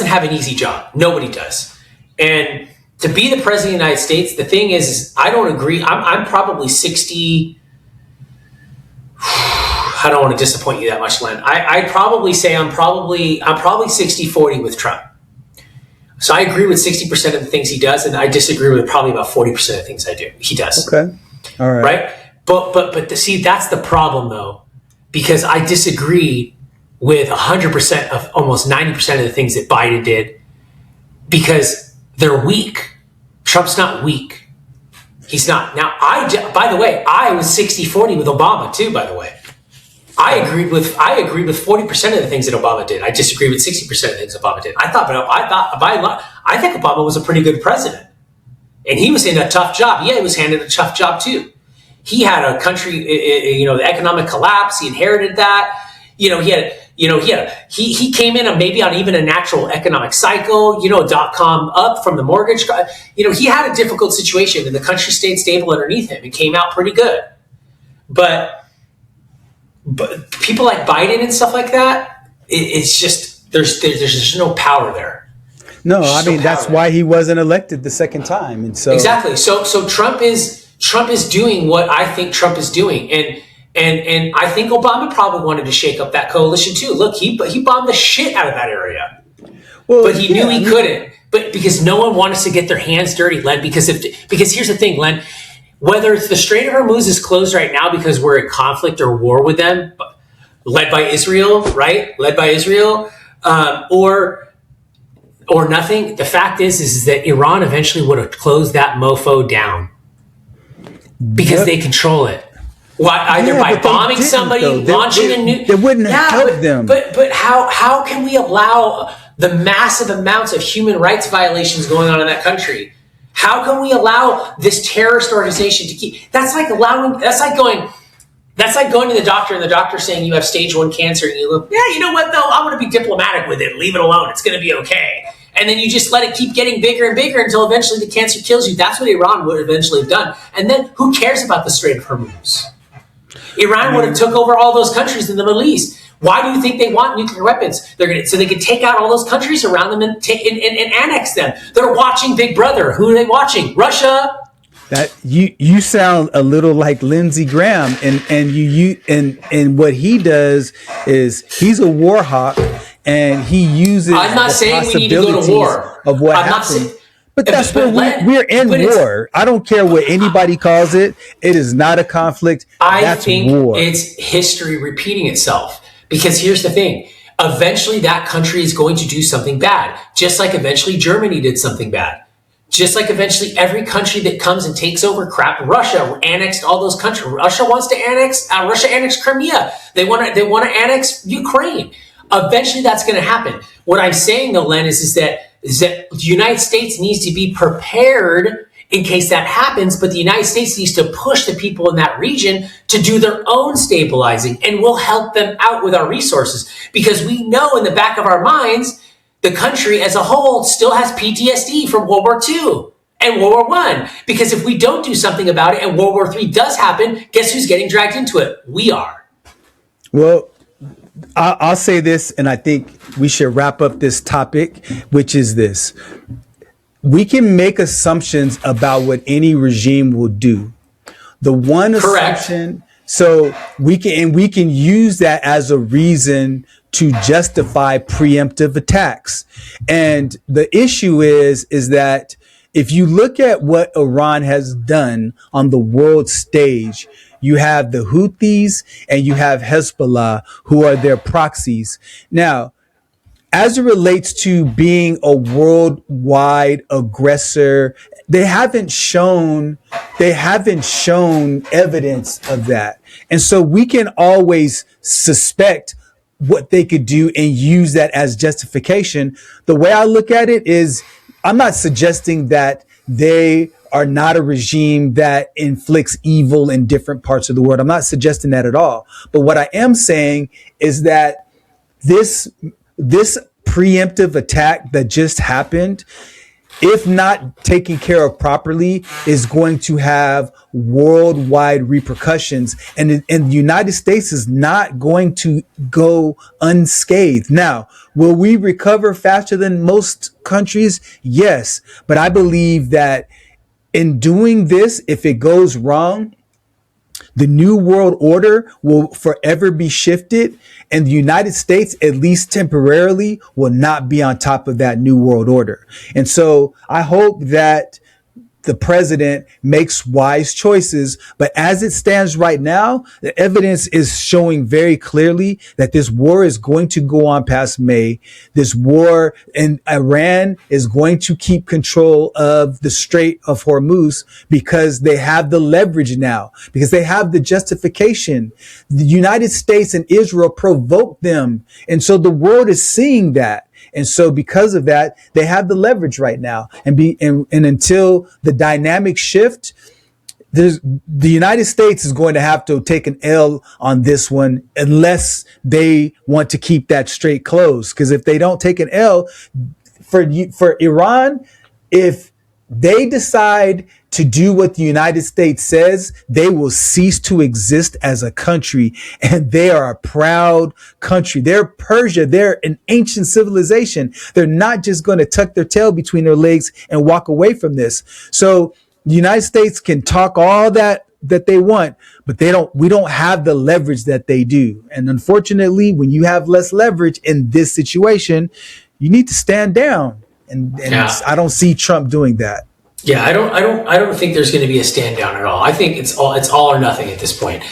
have an easy job. Nobody does. And to be the president of the United States, the thing is I don't agree. I'm probably 60. I don't want to disappoint you that much, Len. I'd probably say I'm probably 60-40 with Trump. So I agree with 60% of the things he does, and I disagree with probably about 40% of the things he does. Okay. All right. Right? But see, that's the problem, though, because I disagree with 100% of almost 90% of the things that Biden did because they're weak. Trump's not weak. He's not. Now, by the way, I was 60-40 with Obama, too, by the way. I agreed with 40% of the things that Obama did. I disagreed with 60% of the things Obama did. I think Obama was a pretty good president, and he was in a tough job. Yeah, he was handed a tough job too. He had a country, the economic collapse. He inherited that. He came in maybe on even a natural economic cycle. .com up from the mortgage. He had a difficult situation, and the country stayed stable underneath him and came out pretty good. But people like Biden and stuff like that, it's just there's just no power there. No, I mean that's why he wasn't elected the second time, and so exactly. So Trump is doing what I think Trump is doing, and I think Obama probably wanted to shake up that coalition too. Look, he bombed the shit out of that area, but he knew he couldn't. But because no one wanted to get their hands dirty, Len. Because here's the thing, Len. Whether it's the Strait of Hormuz is closed right now because we're in conflict or war with them, led by Israel, right? Led by Israel, or nothing. The fact is that Iran eventually would have closed that mofo down because they control it. Either by bombing somebody, launching a nuke. It wouldn't help them. But how can we allow the massive amounts of human rights violations going on in that country? How can we allow this terrorist organization to keep? That's like going to the doctor and the doctor saying you have stage 1 cancer, and you look, yeah, you know what though? I'm going to be diplomatic with it. Leave it alone. It's going to be okay. And then you just let it keep getting bigger and bigger until eventually the cancer kills you. That's what Iran would eventually have done. And then who cares about the Strait of Hormuz? Iran would have took over all those countries in the Middle East. Why do you think they want nuclear weapons? So they can take out all those countries around them and annex them. They're watching Big Brother. Who are they watching? Russia. That you sound a little like Lindsey Graham, and what he does is he's a war hawk, and he uses. I'm not saying we need to go to war. Of what happened. But that's where we're in war. I don't care what anybody calls it. It is not a conflict. I think it's history repeating itself. Because here's the thing. Eventually that country is going to do something bad. Just like eventually Germany did something bad. Just like eventually every country that comes and takes over crap. Russia annexed all those countries. Russia annexed Crimea. They want to annex Ukraine. Eventually that's going to happen. What I'm saying though, Len, is that the United States needs to be prepared in case that happens, but the United States needs to push the people in that region to do their own stabilizing, and we'll help them out with our resources, because we know in the back of our minds, the country as a whole still has PTSD from World War II and World War I, because if we don't do something about it and World War III does happen, guess who's getting dragged into it? We are. Well, I'll say this, and I think we should wrap up this topic, which is this. We can make assumptions about what any regime will do. The one assumption, so we can use that as a reason to justify preemptive attacks. And the issue is that if you look at what Iran has done on the world stage, you have the Houthis and you have Hezbollah, who are their proxies. Now, as it relates to being a worldwide aggressor, they haven't shown evidence of that. And so we can always suspect what they could do and use that as justification. The way I look at it is, I'm not suggesting that they are not a regime that inflicts evil in different parts of the world. I'm not suggesting that at all. But what I am saying is that this preemptive attack that just happened, if not taken care of properly, is going to have worldwide repercussions. And the United States is not going to go unscathed. Now, will we recover faster than most countries? Yes. But I believe that in doing this, if it goes wrong, the new world order will forever be shifted, and the United States, at least temporarily, will not be on top of that new world order. And so I hope that the president makes wise choices. But as it stands right now, the evidence is showing very clearly that this war is going to go on past May. This war in Iran is going to keep control of the Strait of Hormuz because they have the leverage now, because they have the justification. The United States and Israel provoked them. And so the world is seeing that. And so because of that, they have the leverage right now. And until the dynamic shift, the United States is going to have to take an L on this one unless they want to keep that strait closed. Because if they don't take an L for Iran, if they decide to do what the United States says, they will cease to exist as a country. And they are a proud country. They're Persia. They're an ancient civilization. They're not just going to tuck their tail between their legs and walk away from this. So the United States can talk all that they want, but we don't have the leverage that they do. And unfortunately, when you have less leverage in this situation, you need to stand down. And I don't see Trump doing that. Yeah, I don't think there's going to be a stand down at all. I think it's all or nothing at this point.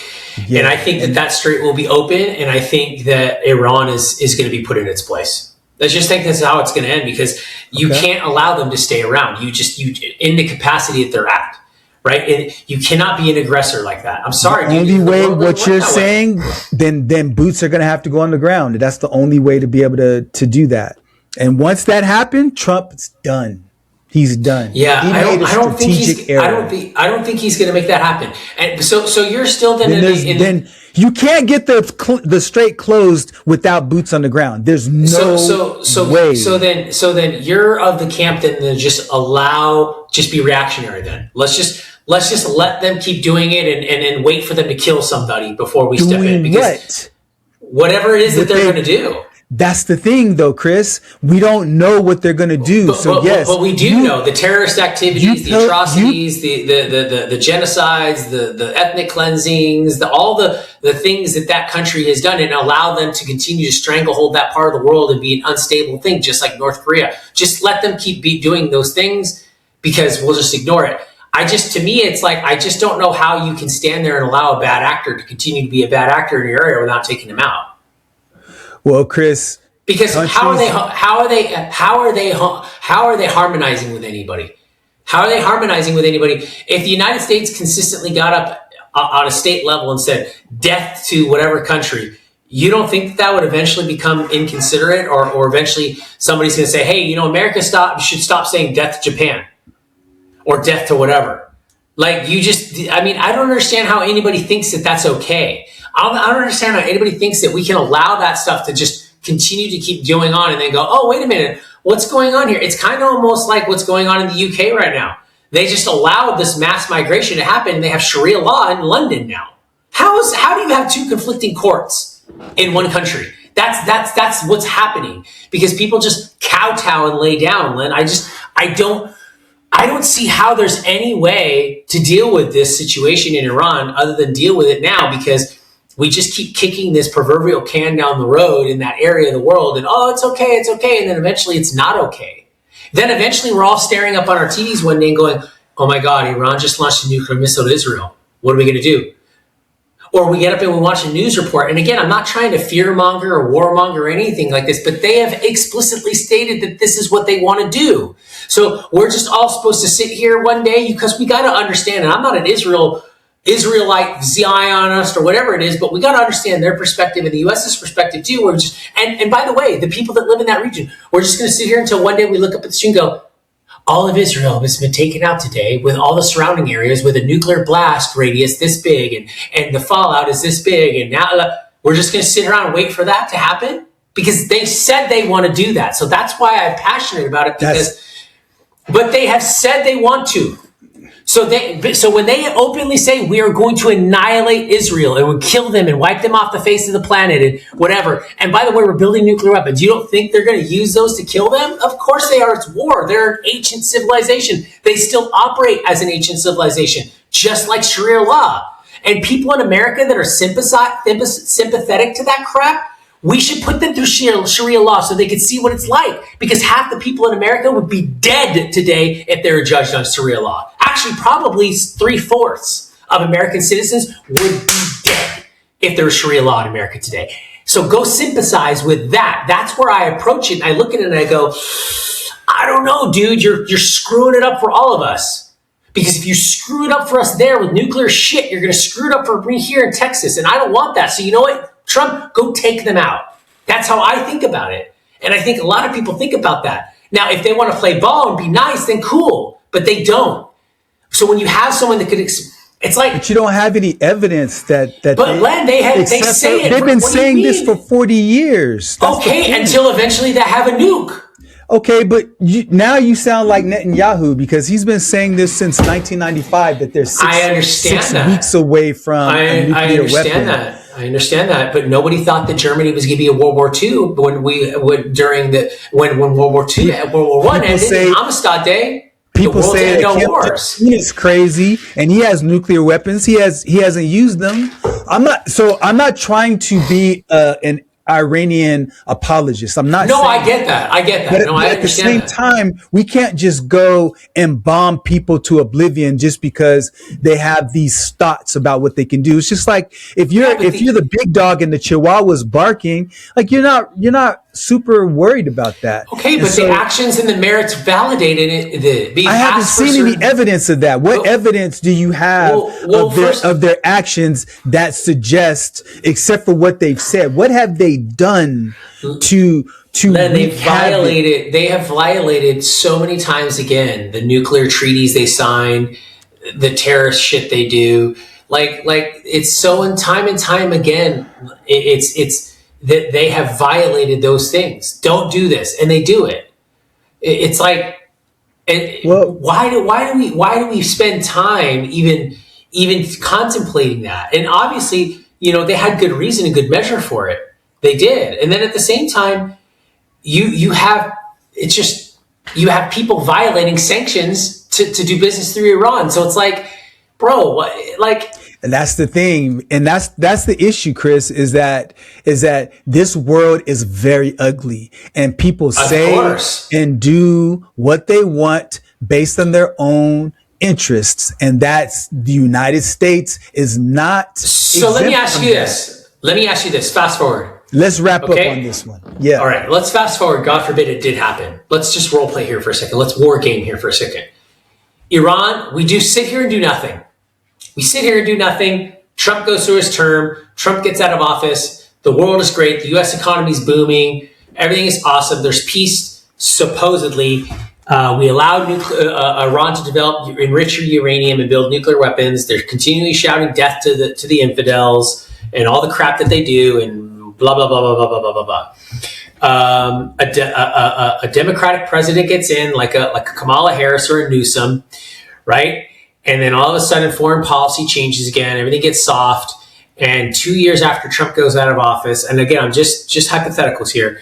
Yeah. And I think that strait will be open, and I think that Iran is going to be put in its place. I just think that's how it's going to end, because you can't allow them to stay around. You in the capacity that they're at, right? And you cannot be an aggressor like that. I'm sorry. The only way what you're saying, then boots are going to have to go on the ground. That's the only way to be able to do that. And once that happened, Trump's done. He's done. Yeah, I don't think he's going to make that happen. And so you're still then you can't get the strait closed without boots on the ground. There's no way. So then you're of the camp that just be reactionary. Then let's just let them keep doing it and wait for them to kill somebody before we step in. Because whatever it is that they're going to do. That's the thing, though, Chris. We don't know what they're going to do. But we do know the terrorist activities, the atrocities, the genocides, the ethnic cleansings, all the things that country has done, and allow them to continue to stranglehold that part of the world and be an unstable thing, just like North Korea. Just let them keep doing those things, because we'll just ignore it. To me, it's like, I just don't know how you can stand there and allow a bad actor to continue to be a bad actor in your area without taking him out. Well, Chris, because how are they harmonizing with anybody? How are they harmonizing with anybody if the United States consistently got up on a state level and said death to whatever country? You don't think that would eventually become inconsiderate, or eventually somebody's going to say, hey, America should stop saying death to Japan or death to whatever? Like, I don't understand how anybody thinks that that's okay. I don't understand how anybody thinks that we can allow that stuff to just continue to keep going on and then go, oh, wait a minute, what's going on here? It's kind of almost like what's going on in the UK right now. They just allowed this mass migration to happen, and they have Sharia law in London now. How do you have two conflicting courts in one country? That's what's happening, because people just kowtow and lay down, Lynn. I don't see how there's any way to deal with this situation in Iran other than deal with it now, because we just keep kicking this proverbial can down the road in that area of the world, and it's okay, and then eventually it's not okay. Then eventually we're all staring up on our TVs one day and going, oh my God, Iran just launched a nuclear missile to Israel. What are we going to do? Or we get up and we watch a news report. And again, I'm not trying to fearmonger or warmonger or anything like this, but they have explicitly stated that this is what they want to do. So we're just all supposed to sit here one day, because we got to understand, and I'm not an Israelite Zionist or whatever it is, but we got to understand their perspective and the U.S.'s perspective too. We're just, and by the way, the people that live in that region, we're just going to sit here until one day we look up at the screen and go, all of Israel has been taken out today, with all the surrounding areas with a nuclear blast radius this big, and the fallout is this big, and now we're just going to sit around and wait for that to happen, because they said they want to do that. So that's why I'm passionate about it, but they have said they want to. So when they openly say we are going to annihilate Israel and we'll kill them and wipe them off the face of the planet and whatever, and by the way, we're building nuclear weapons, you don't think they're going to use those to kill them? Of course they are. It's war. They're an ancient civilization. They still operate as an ancient civilization, just like Sharia law. And people in America that are sympathetic to that crap, We should put them through Sharia law so they could see what it's like. Because half the people in America would be dead today if they were judged on Sharia law. Actually, probably 3/4 of American citizens would be dead if there was Sharia law in America today. So go sympathize with that. That's where I approach it. And I look at it and I go, I don't know, dude, you're screwing it up for all of us. Because if you screw it up for us there with nuclear shit, you're going to screw it up for me here in Texas. And I don't want that. So you know what? Trump, go take them out. That's how I think about it. And I think a lot of people think about that. Now, if they want to play ball and be nice, then cool. But they don't. So when you have someone that could, it's like. But you don't have any evidence that. But Len, they say it. They've been saying this for 40 years. That's okay, until eventually they have a nuke. Okay, but now you sound like Netanyahu, because he's been saying this since 1995 that they're six weeks away from a nuclear weapon. I understand that, but nobody thought that Germany was going to be a World War II when World War II, World War I ended in Amistad Day. People say it's crazy, and he has nuclear weapons. He hasn't used them. I'm not trying to be an Iranian apologist. I'm not. No, I get that. But, no, I at the same that. time, we can't just go and bomb people to oblivion just because they have these thoughts about what they can do. It's just like if you're the big dog and the Chihuahua's barking, like you're not super worried about that. Okay, but the actions and the merits validated it. I haven't seen any evidence of that. What evidence do you have of their actions that suggest, except for what they've said? What have they done to they have violated so many times again the nuclear treaties they signed, the terrorist shit they do. Like it's so in time again. It's that they have violated those things. Don't do this, and they do it. It's like, why do we spend time even contemplating that? And obviously, they had good reason and good measure for it. They did, and then at the same time, you have people violating sanctions to do business through Iran. So it's like, bro, like. And that's the thing. And that's the issue, Chris, is that this world is very ugly, and people say and do what they want based on their own interests. And that's the United States is not. So let me ask you this. Fast forward. Let's wrap up on this one. Yeah. All right. Let's fast forward. God forbid it did happen. Let's just role play here for a second. Let's war game here for a second. Iran, we do sit here and do nothing. We sit here and do nothing. Trump goes through his term. Trump gets out of office. The world is great. The U.S. economy is booming. Everything is awesome. There's peace, supposedly. We allowed Iran to develop, enrich uranium and build nuclear weapons. They're continually shouting death to the infidels and all the crap that they do and blah, blah, blah, blah, blah, blah, blah, blah. A Democratic president gets in, like a Kamala Harris or a Newsom, right? And then all of a sudden, foreign policy changes again. Everything gets soft. And 2 years after Trump goes out of office, and again, I'm just hypotheticals here,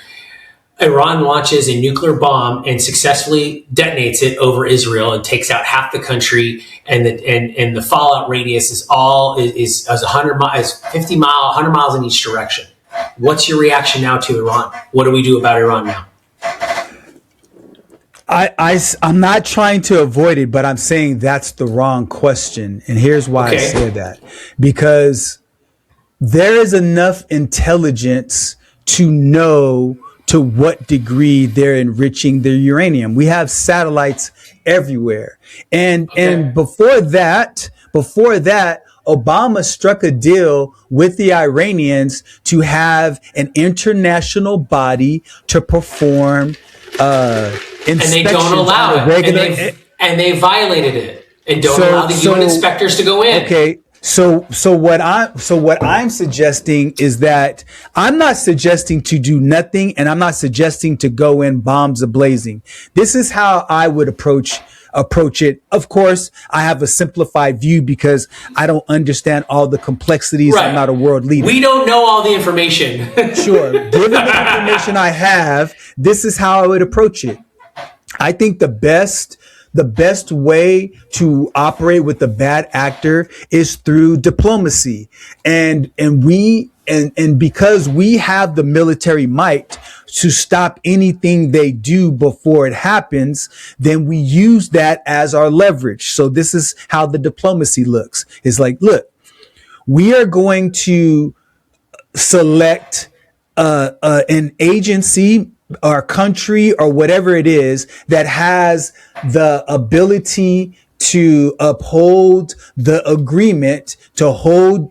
Iran launches a nuclear bomb and successfully detonates it over Israel and takes out half the country. And the fallout radius is 100 miles, 50 miles, 100 miles in each direction. What's your reaction now to Iran? What do we do about Iran now? I'm not trying to avoid it, but I'm saying that's the wrong question. And here's why I say that. Because there is enough intelligence to know to what degree they're enriching their uranium. We have satellites everywhere. And before that, Obama struck a deal with the Iranians to have an international body to perform and they don't allow it. And they violated it and don't allow the UN inspectors to go in. Okay. So what I'm suggesting is that I'm not suggesting to do nothing, and I'm not suggesting to go in bombs ablazing. This is how I would approach it. Of course, I have a simplified view because I don't understand all the complexities. Right. I'm not a world leader. We don't know all the information. Sure. Given the information I have, this is how I would approach it. I think the best way to operate with the bad actor is through diplomacy. And we and because we have the military might to stop anything they do before it happens, then we use that as our leverage. So this is how the diplomacy looks. It's like, look, we are going to select an agency or country or whatever it is that has the ability to uphold the agreement to hold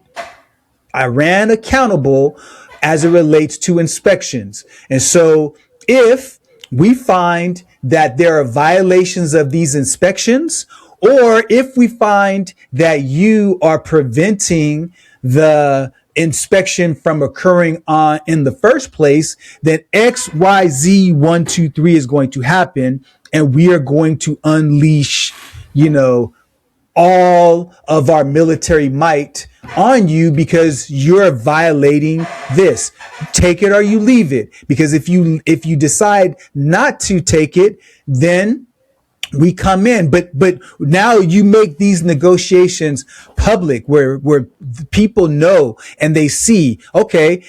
Iran accountable as it relates to inspections. And so if we find that there are violations of these inspections, or if we find that you are preventing the inspection from occurring on in the first place, then XYZ 1, 2, 3 is going to happen, and we are going to unleash, all of our military might on you because you're violating this. Take it or you leave it. Because if you decide not to take it, then we come in, but now you make these negotiations public where people know and they see, okay,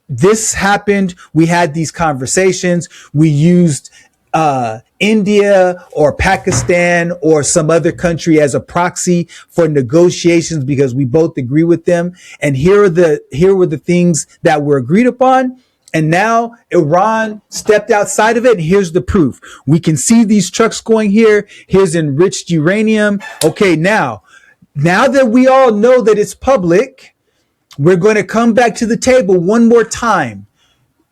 this happened. We had these conversations. We used India or Pakistan or some other country as a proxy for negotiations because we both agree with them. And here were the things that were agreed upon. And now Iran stepped outside of it. And here's the proof. We can see these trucks going here. Here's enriched uranium. Okay, now that we all know that it's public, we're going to come back to the table one more time.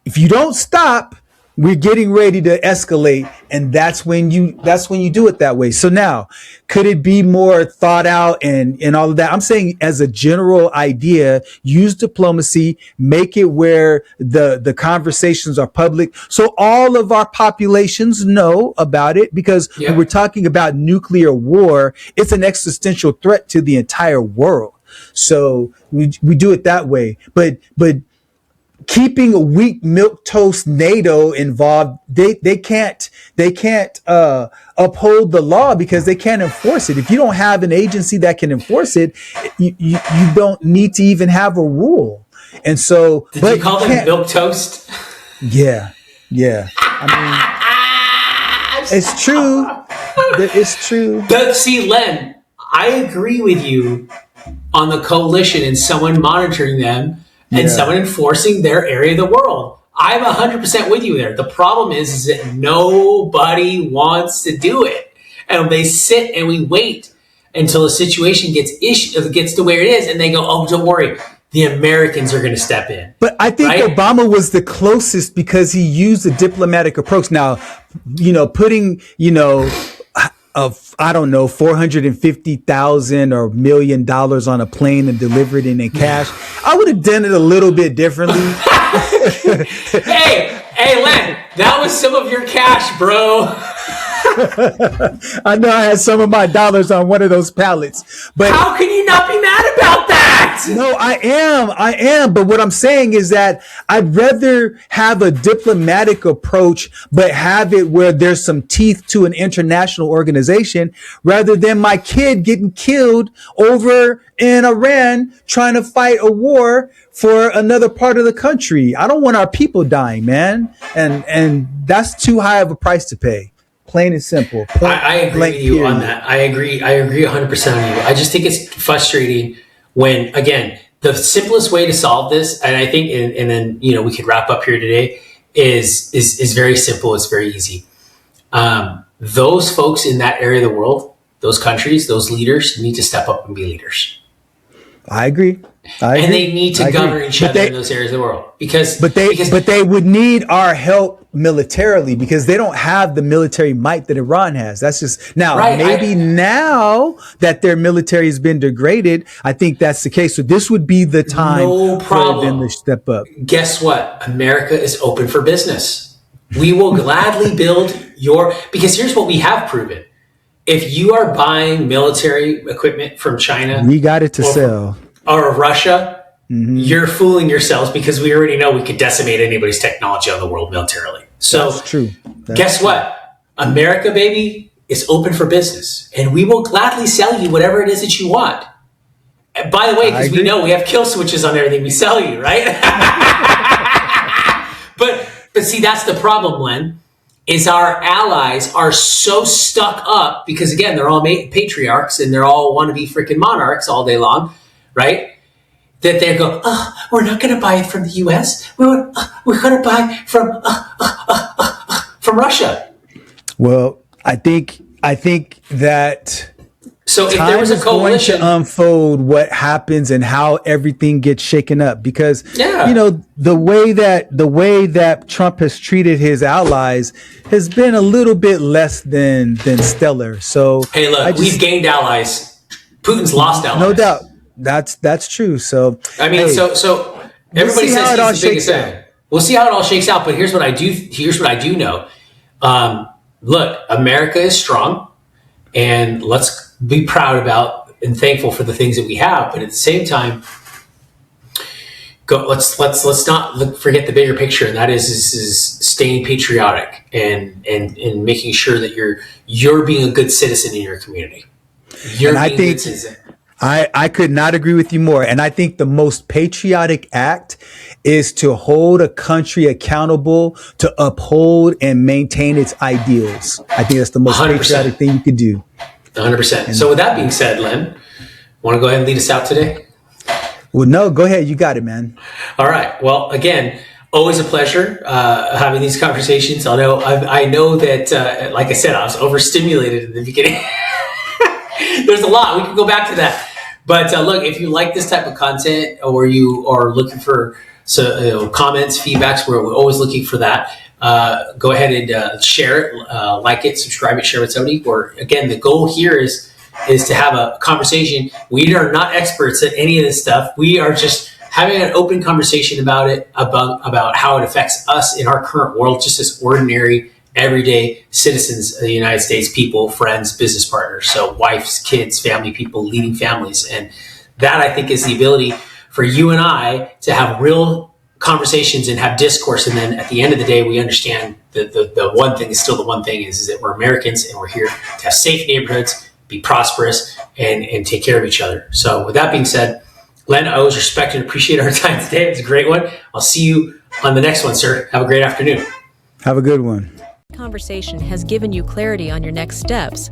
If you don't stop, we're getting ready to escalate, and that's when you do it that way. So now, could it be more thought out and all of that? I'm saying as a general idea, use diplomacy, make it where the conversations are public, so all of our populations know about it. Because when we're talking about nuclear war, it's an existential threat to the entire world. So we do it that way, but keeping a weak milquetoast NATO involved, they can't uphold the law because they can't enforce it. If you don't have an agency that can enforce it, you don't need to even have a rule. And so, did you call them milquetoast? Yeah. I mean, it's true. It's true. But see, Len, I agree with you on the coalition and someone monitoring them and someone enforcing their area of the world. I'm 100% with you there. The problem is that nobody wants to do it. And they sit and we wait until a situation gets to where it is, and they go, oh, don't worry, the Americans are going to step in. But I think Obama was the closest because he used a diplomatic approach. Now, putting, I don't know, $450,000 or $1 million on a plane and deliver it in cash, I would have done it a little bit differently. Hey, Len, that was some of your cash, bro. I know I had some of my dollars on one of those pallets, but how can you not be mad about that? No, I am. But what I'm saying is that I'd rather have a diplomatic approach, but have it where there's some teeth to an international organization rather than my kid getting killed over in Iran trying to fight a war for another part of the country. I don't want our people dying, man. And that's too high of a price to pay. Plain and simple. I agree with you on that. I agree 100% with you. I just think it's frustrating when, again, the simplest way to solve this, and I think, and then, we could wrap up here today, is very simple. It's very easy. Those folks in that area of the world, those countries, those leaders need to step up and be leaders. I agree. And they need to govern each other in those areas of the world but they would need our help militarily because they don't have the military might that Iran has. That's just now. Now that their military has been degraded, I think that's the case. So this would be the time for them to step up. Guess what? America is open for business. We will gladly build because here's what we have proven. If you are buying military equipment from China, we got it to sell. Or Russia, you're fooling yourselves because we already know we could decimate anybody's technology on the world militarily. So that's true. Guess what? America, baby, is open for business. And we will gladly sell you whatever it is that you want. By the way, because we know we have kill switches on everything we sell you, right? but see, that's the problem, Len, is our allies are so stuck up because, again, they're all patriarchs and they're all wannabe freaking monarchs all day long, right? That they go, we're not going to buy it from the U.S. We're going to buy from Russia. Well, I think that so if there was a coalition going to unfold what happens and how everything gets shaken up, because the way that Trump has treated his allies has been a little bit less than stellar. So hey, look, we've gained allies. Putin's lost allies. No doubt. That's true. So I mean, so everybody says he's the biggest thing. We'll see how it all shakes out. But here's what I do know. Look, America is strong, and let's be proud about and thankful for the things that we have. But at the same time, let's not forget the bigger picture, and that is staying patriotic and making sure that you're being a good citizen in your community. I could not agree with you more. And I think the most patriotic act is to hold a country accountable to uphold and maintain its ideals. I think that's the most 100%. Patriotic thing you could do. 100%. So with that being said, Len, want to go ahead and lead us out today? Well, no, go ahead. You got it, man. All right. Well, again, always a pleasure having these conversations. Although I know that, like I said, I was overstimulated in the beginning. There's a lot. We could go back to that. But look, if you like this type of content or you are looking for comments, feedbacks, we're always looking for that. Go ahead and share it, like it, subscribe it, share it with somebody. Or again, the goal here is to have a conversation. We are not experts at any of this stuff. We are just having an open conversation about it, about how it affects us in our current world, just as ordinary, everyday citizens of the United States, people, friends, business partners. So wives, kids, family, people leading families. And that, I think, is the ability for you and I to have real conversations and have discourse. And then at the end of the day, we understand that the one thing is still the one thing is that we're Americans and we're here to have safe neighborhoods, be prosperous, and take care of each other. So with that being said, Len, I always respect and appreciate our time today. It was a great one. I'll see you on the next one, sir. Have a great afternoon. Have a good one. Conversation has given you clarity on your next steps.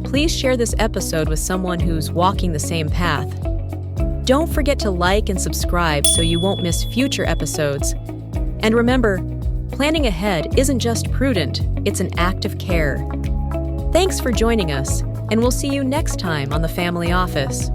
Please share this episode with someone who's walking the same path. Don't forget to like and subscribe so you won't miss future episodes. And remember, planning ahead isn't just prudent, it's an act of care. Thanks for joining us, and we'll see you next time on The Family Office.